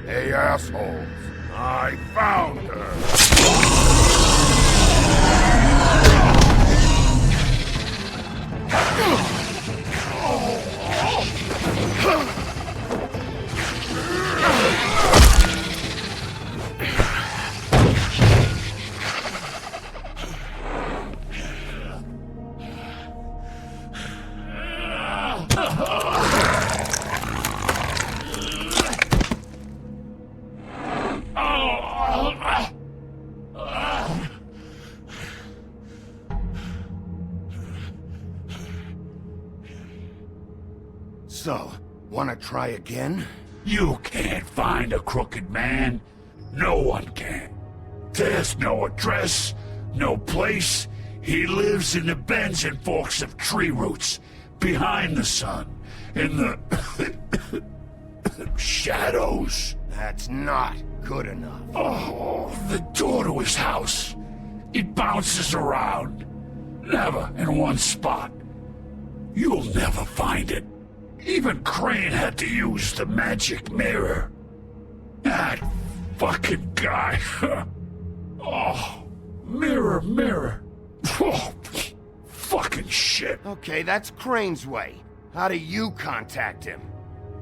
Hey, assholes. I found her. So, wanna try again? You can't find a Crooked Man. No one can. There's no address, no place. He lives in the bends and forks of tree roots, behind the sun, in the shadows. That's not good enough. Oh, the door to his house. It bounces around. Never in one spot. You'll never find it. Even Crane had to use the magic mirror. That fucking guy. Oh, mirror, mirror. Oh, fucking shit. Okay, that's Crane's way. How do you contact him?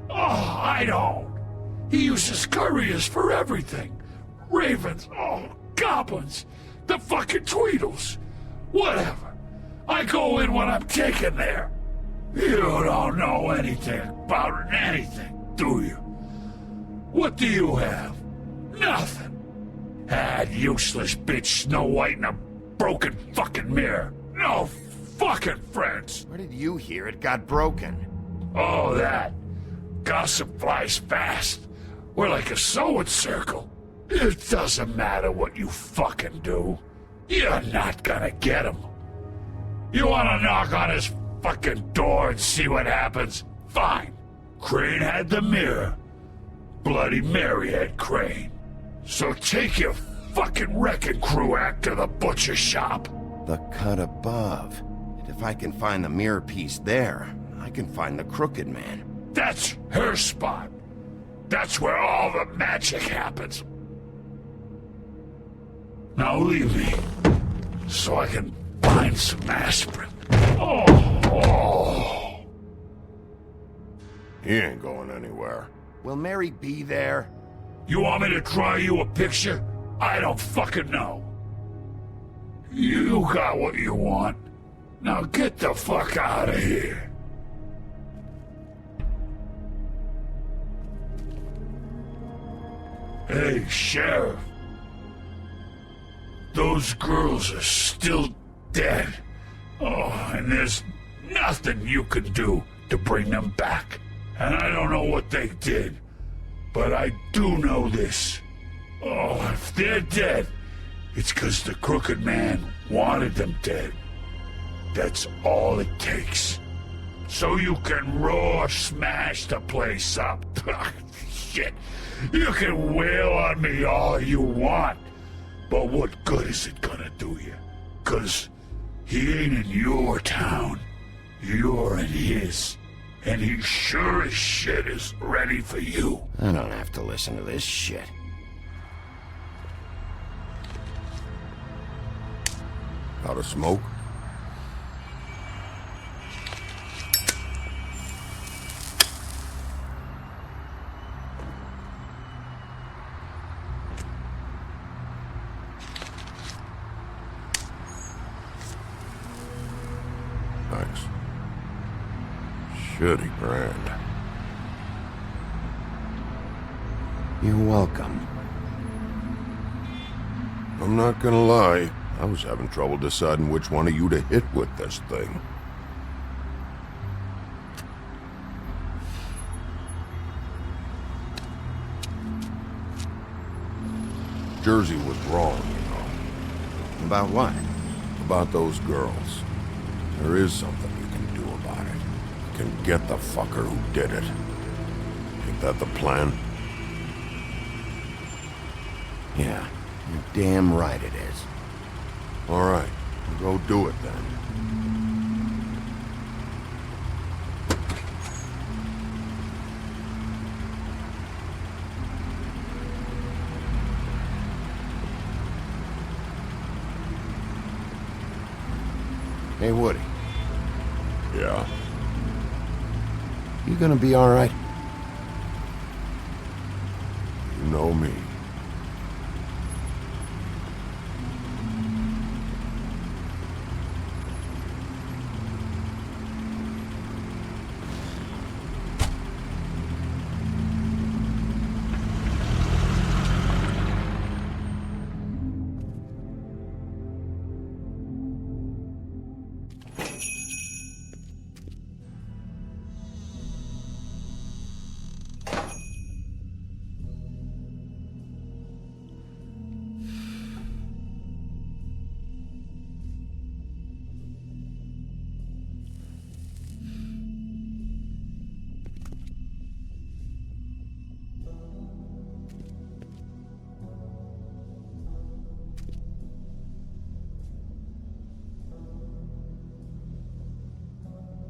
Oh, I don't. He uses couriers for everything. Ravens, goblins, the fucking Tweedles. Whatever. I go in when I'm taken there. You don't know anything about anything, do you? What do you have? Nothing. That useless bitch Snow White in a broken fucking mirror. No fucking friends. Where did you hear it got broken? Oh, that. Gossip flies fast. We're like a sewing circle. It doesn't matter what you fucking do. You're not gonna get him. You wanna knock on his fucking door and see what happens? Fine. Crane had the mirror. Bloody Mary had Crane. So take your fucking wrecking crew act to the butcher shop. The cut above. And if I can find the mirror piece there, I can find the Crooked Man. That's her spot. That's where all the magic happens. Now leave me, so I can find some aspirin. Oh. He ain't going anywhere. Will Mary be there? You want me to draw you a picture? I don't fucking know. You got what you want. Now get the fuck out of here. Hey, Sheriff. Those girls are still dead. Oh, and there's nothing you can do to bring them back. And I don't know what they did, but I do know this. Oh, if they're dead, it's 'cause the Crooked Man wanted them dead. That's all it takes. So you can roar smash the place up. Shit, you can wail on me all you want, but what good is it gonna do you? 'Cause he ain't in your town. You're in his. And he sure as shit is ready for you. I don't have to listen to this shit. Out of smoke? Thanks. Shitty brand. You're welcome. I'm not gonna lie, I was having trouble deciding which one of you to hit with this thing. Jersey was wrong, you know. About what? About those girls. There is something you can do about it. You can get the fucker who did it. Ain't that the plan? Yeah, you're damn right it is. All right, go do it then. Hey, Woody. Yeah? You gonna be all right? You know me.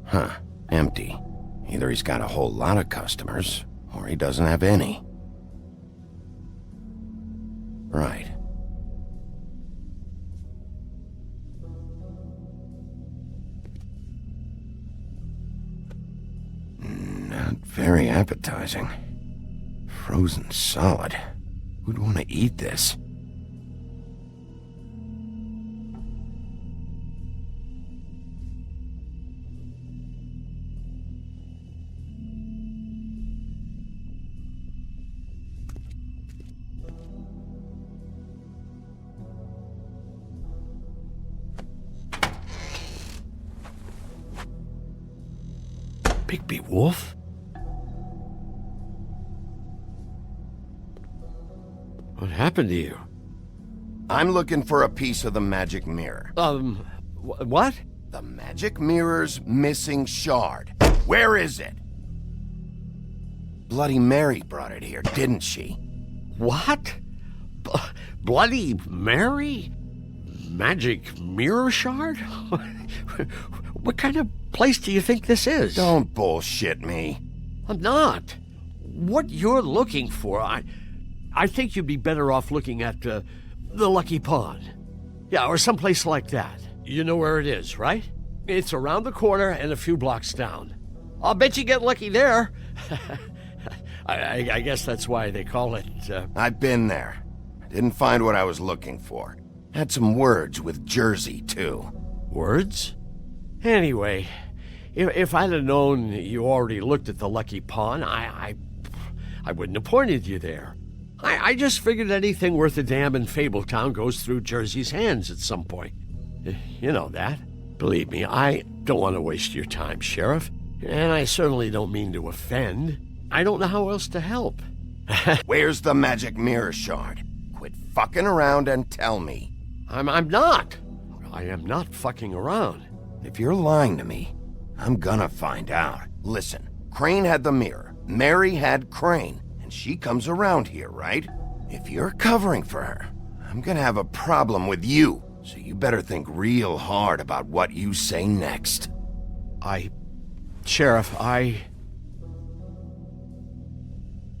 Huh. Empty. Either he's got a whole lot of customers, or he doesn't have any. Right. Not very appetizing. Frozen solid. Who'd want to eat this? Bigby Wolf? What happened to you? I'm looking for a piece of the magic mirror. What? The magic mirror's missing shard. Where is it? Bloody Mary brought it here, didn't she? What? Bloody Mary? Magic mirror shard? What kind of place do you think this is? Don't bullshit me. I'm not. What you're looking for, I think you'd be better off looking at the Lucky Pond. Yeah, or someplace like that. You know where it is, right? It's around the corner and a few blocks down. I'll bet you get lucky there. I guess that's why they call it, I've been there. Didn't find what I was looking for. Had some words with Jersey, too. Words? Anyway, if I'd have known you already looked at the Lucky Pond, I wouldn't have pointed you there. I just figured anything worth a damn in Fabletown goes through Jersey's hands at some point. You know that. Believe me, I don't want to waste your time, Sheriff. And I certainly don't mean to offend. I don't know how else to help. Where's the magic mirror shard? Quit fucking around and tell me. I'm not. I am not fucking around. If you're lying to me, I'm gonna find out. Listen, Crane had the mirror. Mary had Crane. And she comes around here, right? If you're covering for her, I'm gonna have a problem with you. So you better think real hard about what you say next. Sheriff,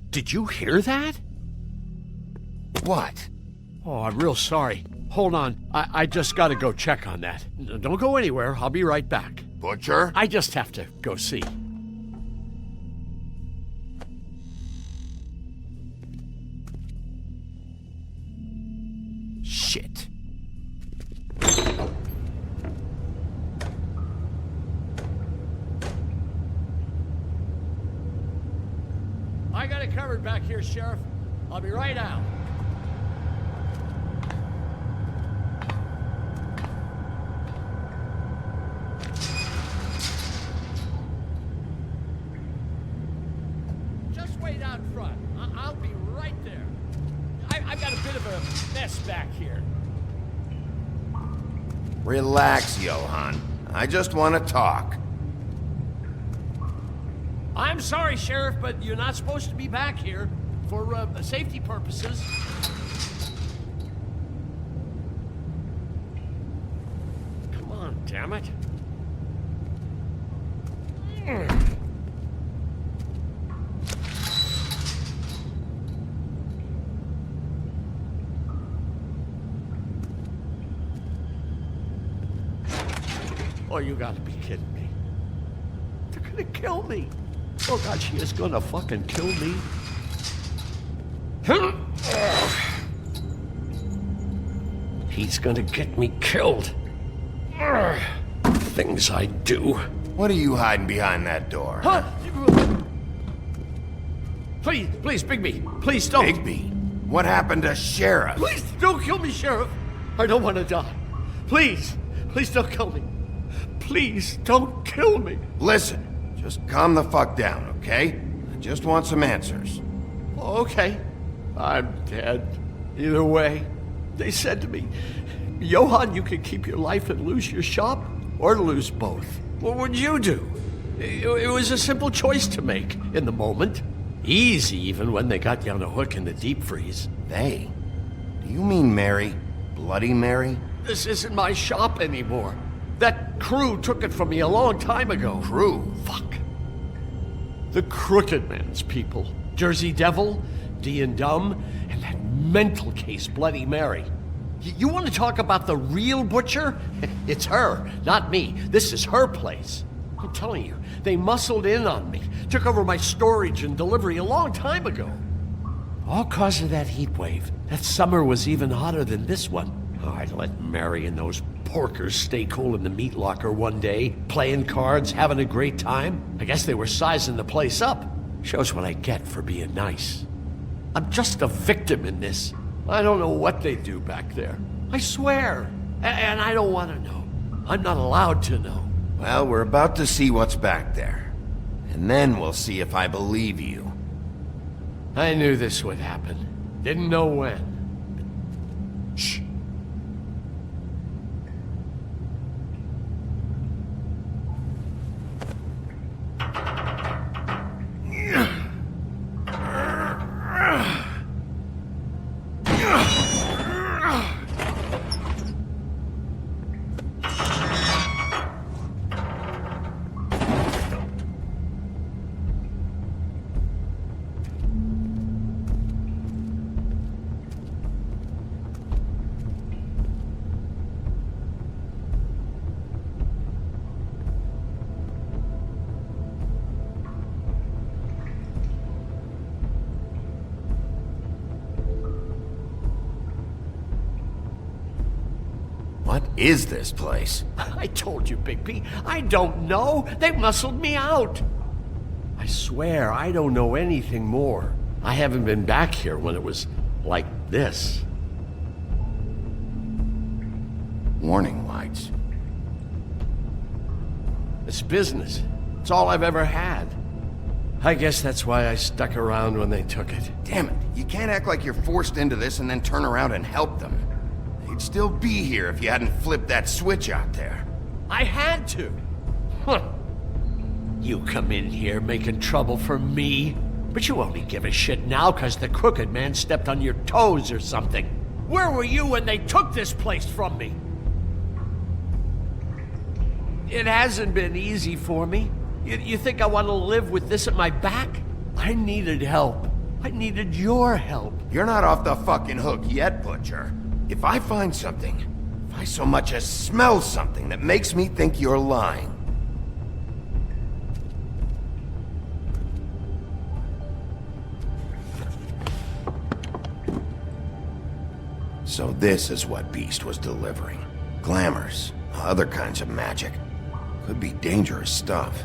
Did you hear that? What? Oh, I'm real sorry. Hold on. I just gotta go check on that. Don't go anywhere. I'll be right back. Butcher? I just have to go see. Shit. I got it covered back here, Sheriff. I'll be right out. Just wait out front. I'll be right there. I've got a bit of a mess back here. Relax, Johann. I just want to talk. I'm sorry, Sheriff, but you're not supposed to be back here for safety purposes. Come on, damn it. Oh, you gotta be kidding me. They're gonna kill me. Oh, God, she is gonna fucking kill me. He's gonna get me killed. Things I do. What are you hiding behind that door? Huh? Please, Bigby. Please don't. Bigby? What happened to Sheriff? Please don't kill me, Sheriff. I don't want to die. Please don't kill me. Please don't kill me. Listen, just calm the fuck down, okay? I just want some answers. Okay. I'm dead. Either way. They said to me, Johann, you could keep your life and lose your shop, or lose both. What would you do? It was a simple choice to make in the moment. Easy, even when they got you on a hook in the deep freeze. They? Do you mean Mary? Bloody Mary? This isn't my shop anymore. That crew took it from me a long time ago. Crew? Fuck. The Crooked Man's people. Jersey Devil, D and Dumb, and that mental case, Bloody Mary. You want to talk about the real butcher? It's her, not me. This is her place. I'm telling you, they muscled in on me, took over my storage and delivery a long time ago. All cause of that heat wave. That summer was even hotter than this one. Oh, I'd let Mary and those porkers stay cool in the meat locker one day, playing cards, having a great time. I guess they were sizing the place up. Shows what I get for being nice. I'm just a victim in this. I don't know what they do back there. I swear. And I don't want to know. I'm not allowed to know. Well, we're about to see what's back there. and then we'll see if I believe you. I knew this would happen. Didn't know when. Shh. What is this place? I told you, Bigby. I don't know. They muscled me out. I swear, I don't know anything more. I haven't been back here when it was like this. Warning lights. It's business. It's all I've ever had. I guess that's why I stuck around when they took it. Damn it, you can't act like you're forced into this and then turn around and help them. They'd still be here if you hadn't flipped that switch out there. I had to. Huh. You come in here making trouble for me, but you only give a shit now because the Crooked Man stepped on your toes or something. Where were you when they took this place from me? It hasn't been easy for me. You think I want to live with this at my back? I needed help. I needed your help. You're not off the fucking hook yet, Butcher. If I find something, if I so much as smell something that makes me think you're lying... So this is what Beast was delivering. Glamours, other kinds of magic. Could be dangerous stuff.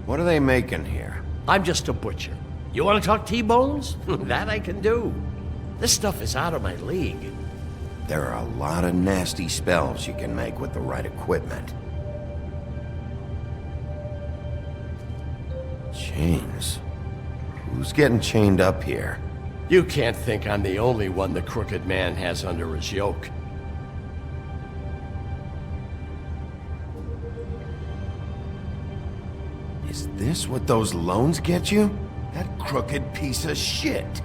What are they making here? I'm just a butcher. You want to talk T-bones? That I can do. This stuff is out of my league. There are a lot of nasty spells you can make with the right equipment. Chains. Who's getting chained up here? You can't think I'm the only one the Crooked Man has under his yoke. Is this what those loans get you? That crooked piece of shit.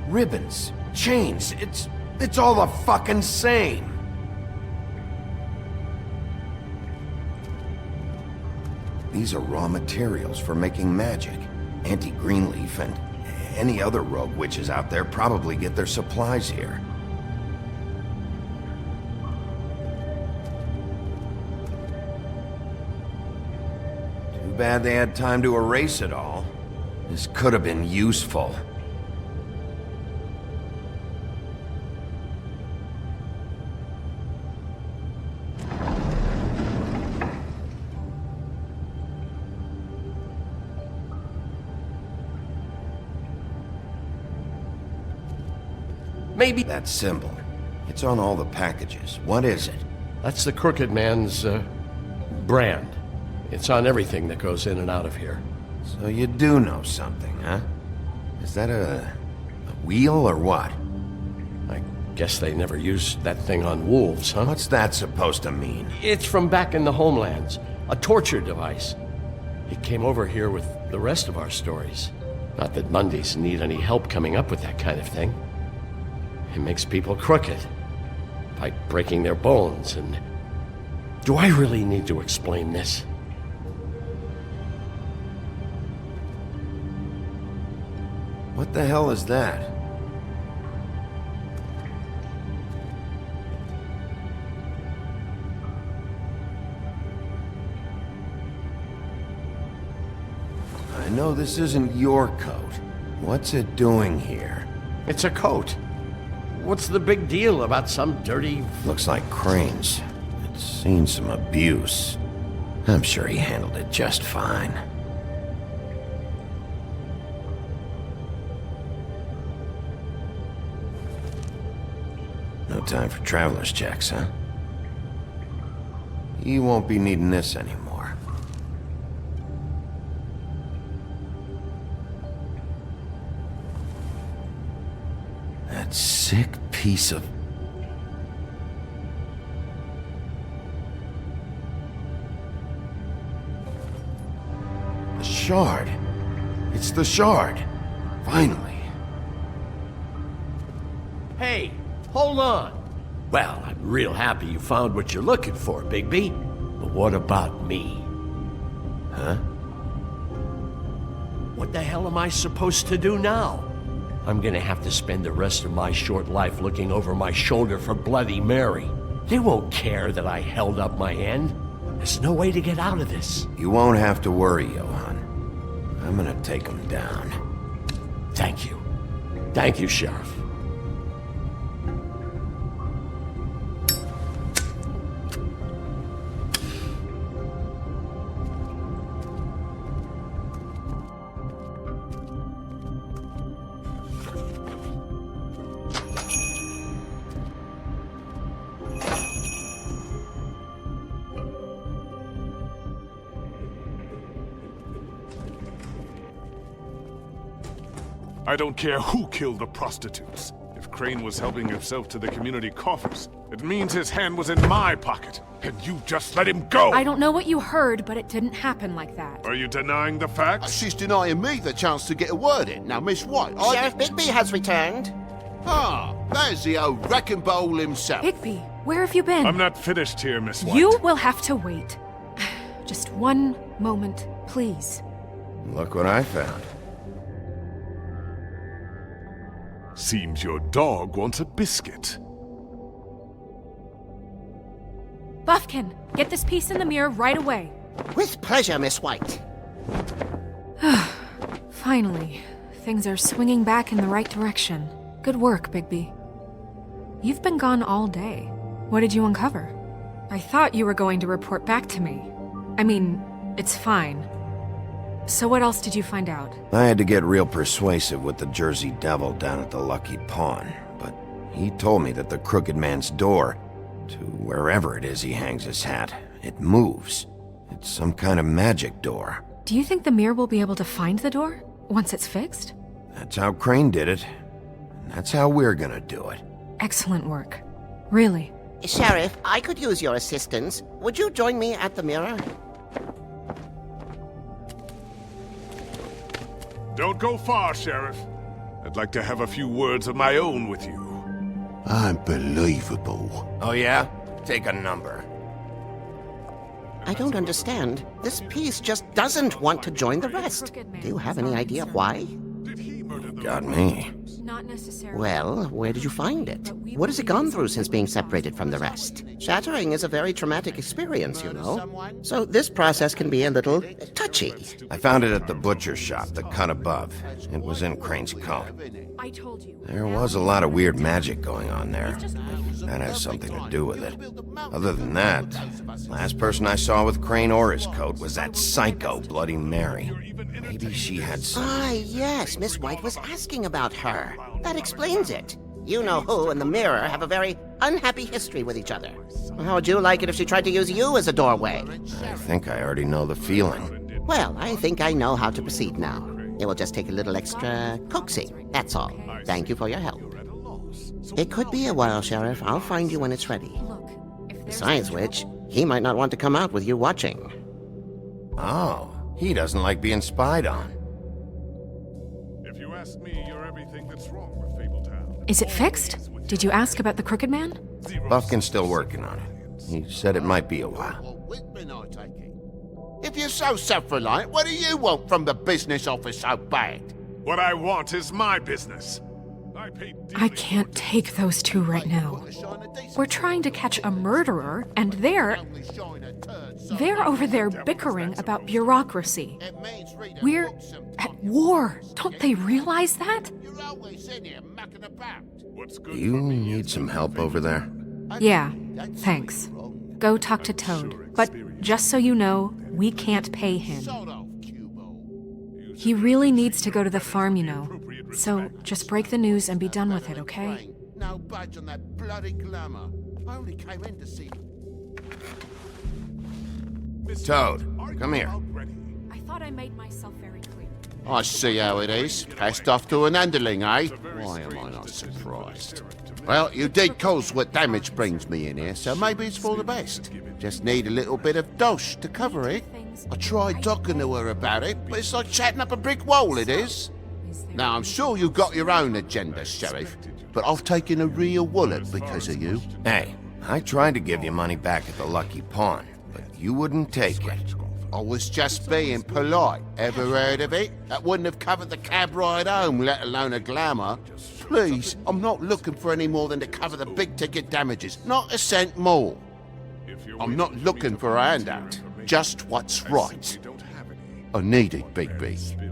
Ribbons, chains, it's all the fucking same. These are raw materials for making magic. Auntie Greenleaf and any other rogue witches out there probably get their supplies here. Too bad they had time to erase it all. This could have been useful. Maybe that symbol. It's on all the packages. What is it? That's the Crooked Man's, brand. It's on everything that goes in and out of here. So you do know something, huh? Is that a wheel or what? I guess they never used that thing on wolves, huh? What's that supposed to mean? It's from back in the homelands. A torture device. It came over here with the rest of our stories. Not that Mundies need any help coming up with that kind of thing. It makes people crooked. By breaking their bones and... Do I really need to explain this? What the hell is that? I know this isn't your coat. What's it doing here? It's a coat. What's the big deal about some dirty... Looks like Crane's. It's seen some abuse. I'm sure he handled it just fine. No time for traveler's checks, huh? He won't be needing this anymore. That sick piece of... The shard. It's the shard. Finally. Hey, hold on. Well, I'm real happy you found what you're looking for, Bigby. But what about me? Huh? What the hell am I supposed to do now? I'm gonna have to spend the rest of my short life looking over my shoulder for Bloody Mary. They won't care that I held up my end. There's no way to get out of this. You won't have to worry, Johann. I'm gonna take him down. Thank you. Thank you, Sheriff. I don't care who killed the prostitutes. If Crane was helping himself to the community coffers, it means his hand was in my pocket, and you just let him go! I don't know what you heard, but it didn't happen like that. Are you denying the facts? She's denying me the chance to get a word in. Now, Miss White, Sheriff Bigby has returned. Ah, there's the old wrecking bowl himself. Bigby, where have you been? I'm not finished here, Miss White. You will have to wait. Just one moment, please. Look what I found. Seems your dog wants a biscuit. Buffkin, get this piece in the mirror right away. With pleasure, Miss White. Finally, things are swinging back in the right direction. Good work, Bigby. You've been gone all day. What did you uncover? I thought you were going to report back to me. I mean, it's fine. So what else did you find out? I had to get real persuasive with the Jersey Devil down at the Lucky Pawn, but he told me that the Crooked Man's door, to wherever it is he hangs his hat, it moves. It's some kind of magic door. Do you think the mirror will be able to find the door once it's fixed? That's how Crane did it. And that's how we're gonna do it. Excellent work. Really. Sheriff, I could use your assistance. Would you join me at the mirror? Don't go far, Sheriff. I'd like to have a few words of my own with you. Unbelievable. Oh yeah? Take a number. I don't understand. This piece just doesn't want to join the rest. Do you have any idea why? Got me. Not necessarily. Well, where did you find it? What has it gone through since being separated from the rest? Shattering is a very traumatic experience, you know. So this process can be a little touchy. I found it at the butcher shop, the cut above. It was in Crane's coat. I told you. There was a lot of weird magic going on there. That has something to do with it. Other than that, last person I saw with Crane or his coat was that psycho Bloody Mary. Maybe she had some... Ah, yes, Miss White was asking about her. That explains it. You know who and the mirror have a very unhappy history with each other. How would you like it if she tried to use you as a doorway? I think I already know the feeling. Well, I think I know how to proceed now. It will just take a little extra coaxing, that's all. Thank you for your help. It could be a while, Sheriff. I'll find you when it's ready. Besides which, he might not want to come out with you watching. Oh, he doesn't like being spied on. If you ask me, you're everything that's wrong with Fabletown. Is it fixed? Did you ask about the Crooked Man? Buffkin's still working on it. He said it might be a while. If you're so self-reliant, what do you want from the business office so bad? What I want is my business. I can't take those two right now. We're trying to catch a murderer, and they're over there bickering about bureaucracy. We're at war. Don't they realize that? You need some help over there? Yeah, thanks. Go talk to Toad. But just so you know, we can't pay him. He really needs to go to the farm, you know. So just break the news and be done with it, okay? No budge on that bloody glamour. I only came in to see... Toad, come here. I thought I made myself very clear. I see how it is. Passed off to an underling, eh? Why am I not surprised? Well, you did cause what damage brings me in here, so maybe it's for the best. Just need a little bit of dosh to cover it. I tried talking to her about it, but it's like chatting up a brick wall, it is. Now, I'm sure you've got your own agenda, Sheriff, but I've taken a real wallet because of you. Hey, I tried to give you money back at the Lucky Pawn, but you wouldn't take it. I was just being polite. Ever heard of it? That wouldn't have covered the cab ride home, let alone a glamour. Please, I'm not looking for any more than to cover the big-ticket damages. Not a cent more. I'm not looking for a handout. Just what's right. I need it, Bigby.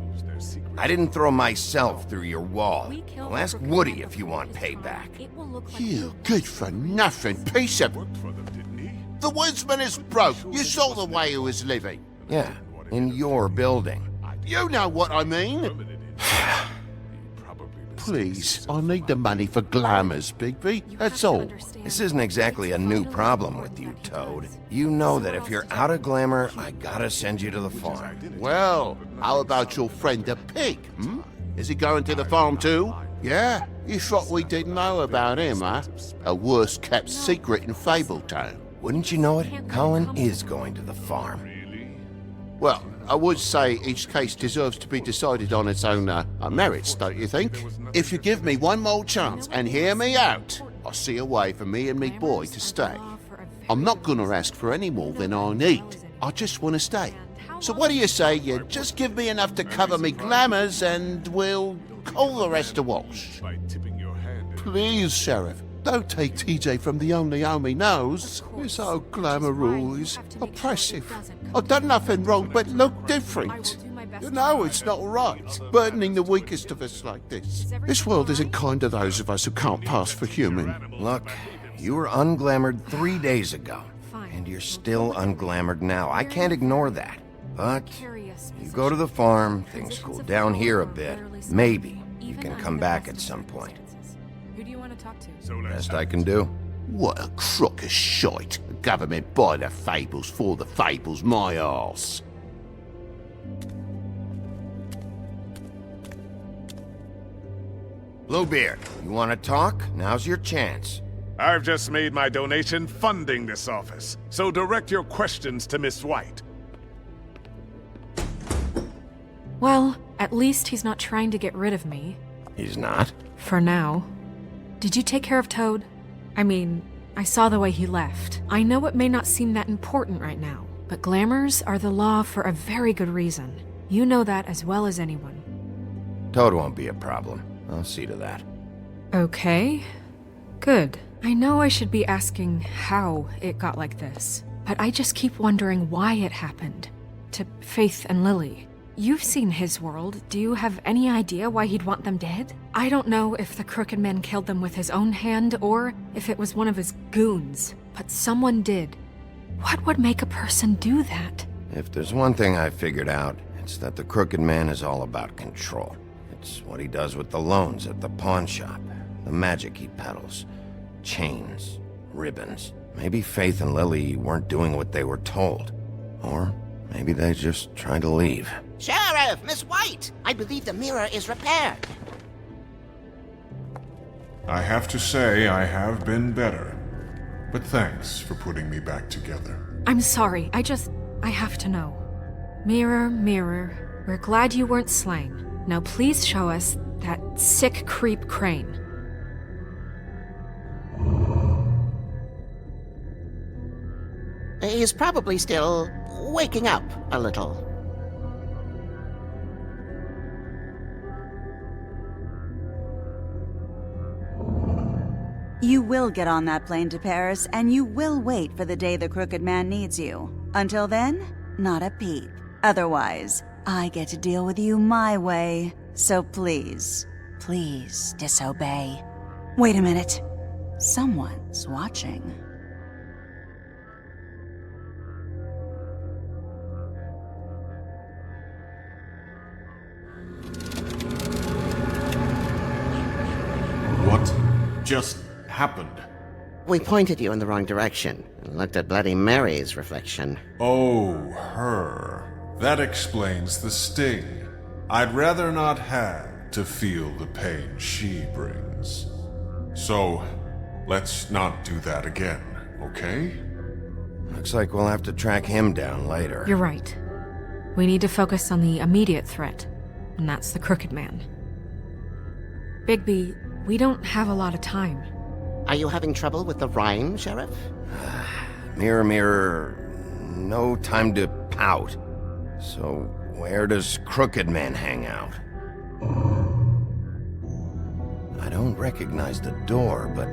I didn't throw myself through your wall. Well, ask Woody if you want payback. You good-for-nothing piece of... The woodsman is broke. You saw the way he was living. Yeah, in your building. You know what I mean. Please, I need the money for glamours, Bigby. That's all. This isn't exactly a new problem with you, Toad. You know that if you're out of glamour, I gotta send you to the farm. Well, how about your friend the pig, hmm? Is he going to the farm too? Yeah? You thought we didn't know about him, huh? A worst-kept secret in Fabletown. Wouldn't you know it? Colin is going to the farm. Well, I would say each case deserves to be decided on its own merits, don't you think? If you give me one more chance and hear me out, I'll see a way for me and me boy to stay. I'm not gonna ask for any more than I need. I just want to stay. So what do you say you just give me enough to cover me glamours and we'll call the rest a wash? Please, Sheriff. Don't take TJ from the only home he knows. You're so glamorous, oppressive. I've done nothing wrong but look different. You know it's not right, burdening the weakest of us like this. This world isn't kind to those of us who can't pass for human. Look, you were unglamored 3 days ago, and you're still unglamored now. I can't ignore that. But you go to the farm, things cool down here a bit. Maybe you can come back at some point. Who do you want to talk to? Best I can do. What a crock of shite. The government by the fables, for the fables, my arse. Bluebeard, you want to talk? Now's your chance. I've just made my donation funding this office, so direct your questions to Miss White. Well, at least he's not trying to get rid of me. He's not? For now. Did you take care of Toad? I mean, I saw the way he left. I know it may not seem that important right now, but glamours are the law for a very good reason. You know that as well as anyone. Toad won't be a problem. I'll see to that. Okay. Good. I know I should be asking how it got like this, but I just keep wondering why it happened. To Faith and Lily. You've seen his world. Do you have any idea why he'd want them dead? I don't know if the Crooked Man killed them with his own hand or if it was one of his goons, but someone did. What would make a person do that? If there's one thing I figured out, it's that the Crooked Man is all about control. It's what he does with the loans at the pawn shop, the magic he peddles, chains, ribbons. Maybe Faith and Lily weren't doing what they were told. Or maybe they just tried to leave. Sheriff, Miss White! I believe the mirror is repaired. I have to say I have been better. But thanks for putting me back together. I'm sorry, I have to know. Mirror, mirror, we're glad you weren't slain. Now please show us that sick creep Crane. He's probably still waking up a little. You will get on that plane to Paris, and you will wait for the day the Crooked Man needs you. Until then, not a peep. Otherwise, I get to deal with you my way. So please, please disobey. Wait a minute. Someone's watching. What just happened? We pointed you in the wrong direction and looked at Bloody Mary's reflection. Oh, her. That explains the sting. I'd rather not have to feel the pain she brings. So, let's not do that again, okay? Looks like we'll have to track him down later. You're right. We need to focus on the immediate threat, and that's the Crooked Man. Bigby, we don't have a lot of time. Are you having trouble with the rhyme, Sheriff? Mirror, mirror, no time to pout. So, where does Crooked Man hang out? I don't recognize the door, but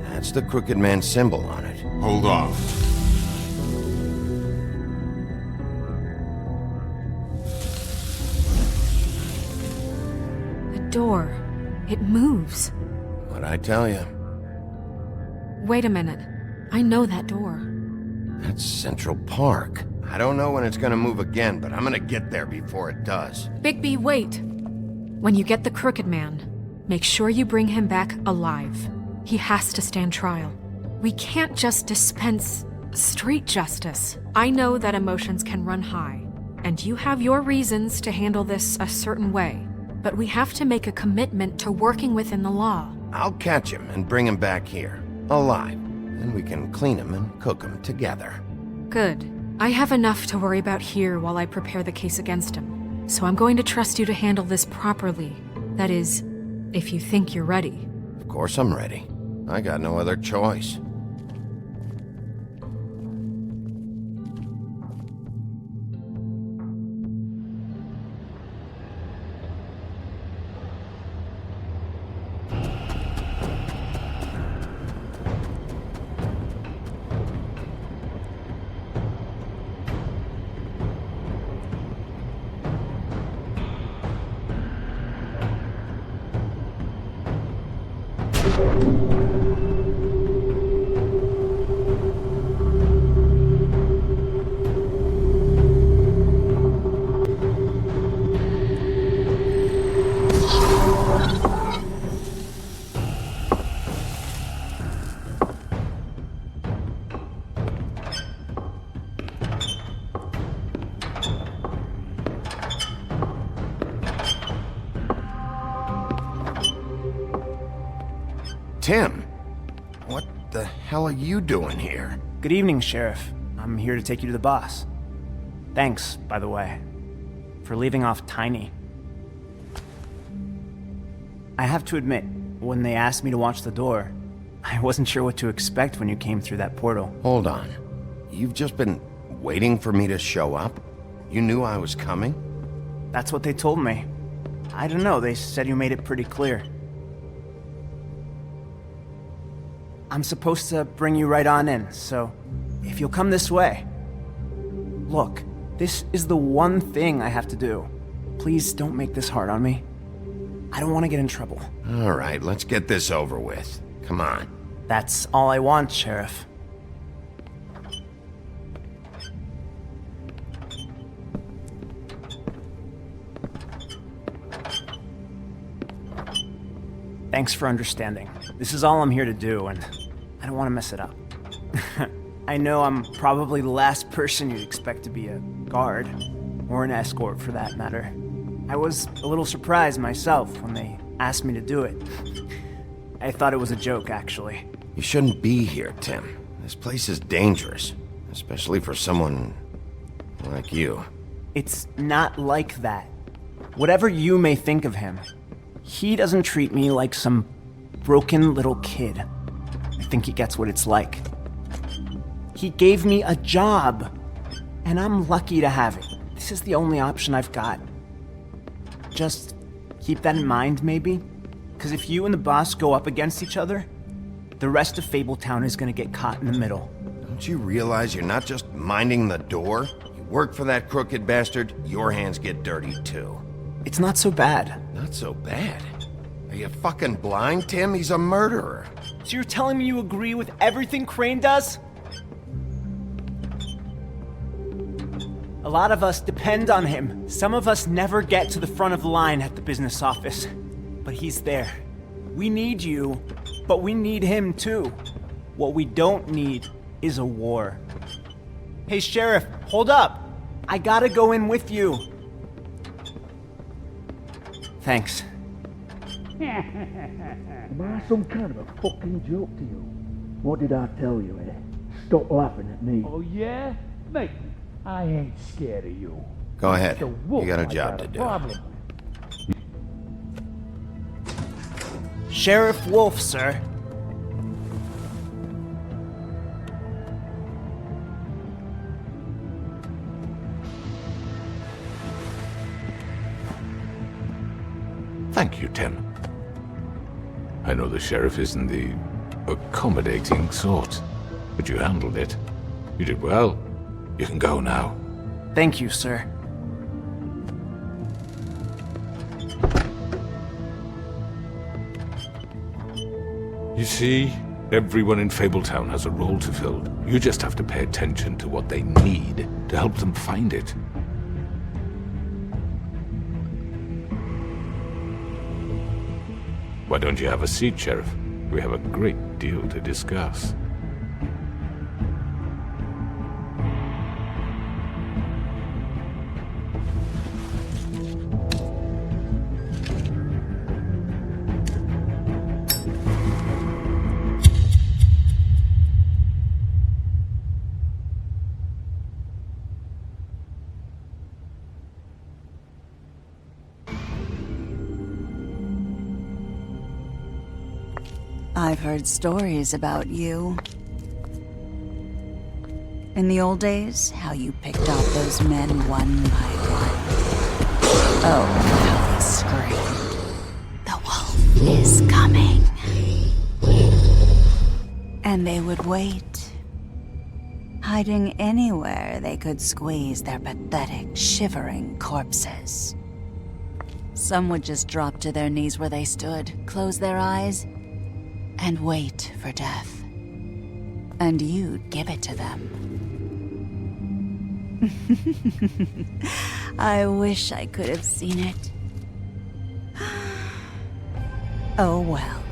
that's the Crooked Man symbol on it. Hold on. The door. It moves. What'd I tell you? Wait a minute. I know that door. That's Central Park. I don't know when it's gonna move again, but I'm gonna get there before it does. Bigby, wait! When you get the Crooked Man, make sure you bring him back alive. He has to stand trial. We can't just dispense street justice. I know that emotions can run high, and you have your reasons to handle this a certain way, but we have to make a commitment to working within the law. I'll catch him and bring him back here, alive. Then we can clean him and cook him together. Good. I have enough to worry about here while I prepare the case against him. So I'm going to trust you to handle this properly. That is, if you think you're ready. Of course I'm ready. I got no other choice. Tim, what the hell are you doing here? Good evening, Sheriff. I'm here to take you to the boss. Thanks, by the way, for leaving off Tiny. I have to admit, when they asked me to watch the door, I wasn't sure what to expect when you came through that portal. Hold on. You've just been waiting for me to show up? You knew I was coming? That's what they told me. I don't know, they said you made it pretty clear. I'm supposed to bring you right on in, so if you'll come this way. Look, this is the one thing I have to do. Please don't make this hard on me. I don't want to get in trouble. All right, let's get this over with. Come on. That's all I want, Sheriff. Thanks for understanding. This is all I'm here to do, and I don't want to mess it up. I know I'm probably the last person you'd expect to be a guard, or an escort for that matter. I was a little surprised myself when they asked me to do it. I thought it was a joke, actually. You shouldn't be here, Tim. This place is dangerous, especially for someone like you. It's not like that. Whatever you may think of him, he doesn't treat me like some broken little kid. I think he gets what it's like. He gave me a job, and I'm lucky to have it. This is the only option I've got. Just keep that in mind, maybe? Because if you and the boss go up against each other, the rest of Fabletown is gonna get caught in the middle. Don't you realize you're not just minding the door? You work for that crooked bastard, your hands get dirty too. It's not so bad. Not so bad? Are you fucking blind, Tim? He's a murderer. So you're telling me you agree with everything Crane does? A lot of us depend on him. Some of us never get to the front of the line at the business office. But he's there. We need you, but we need him too. What we don't need is a war. Hey, Sheriff, hold up! I gotta go in with you. Thanks. Am I some kind of a fucking joke to you? What did I tell you, eh? Stop laughing at me. Oh, yeah? Mate, I ain't scared of you. Go ahead. The You wolf got a I job got to do. problem Sheriff Wolf, sir. Thank you, Tim. I know the sheriff isn't the accommodating sort, but you handled it. You did well. You can go now. Thank you, sir. You see, everyone in Fabletown has a role to fill. You just have to pay attention to what they need to help them find it. Why don't you have a seat, Sheriff? We have a great deal to discuss. I've heard stories about you. In the old days, how you picked off those men one by one. Oh, how they screamed. The wolf is coming. And they would wait, hiding anywhere they could squeeze their pathetic, shivering corpses. Some would just drop to their knees where they stood, close their eyes, and wait for death. And you'd give it to them. I wish I could have seen it. Oh well.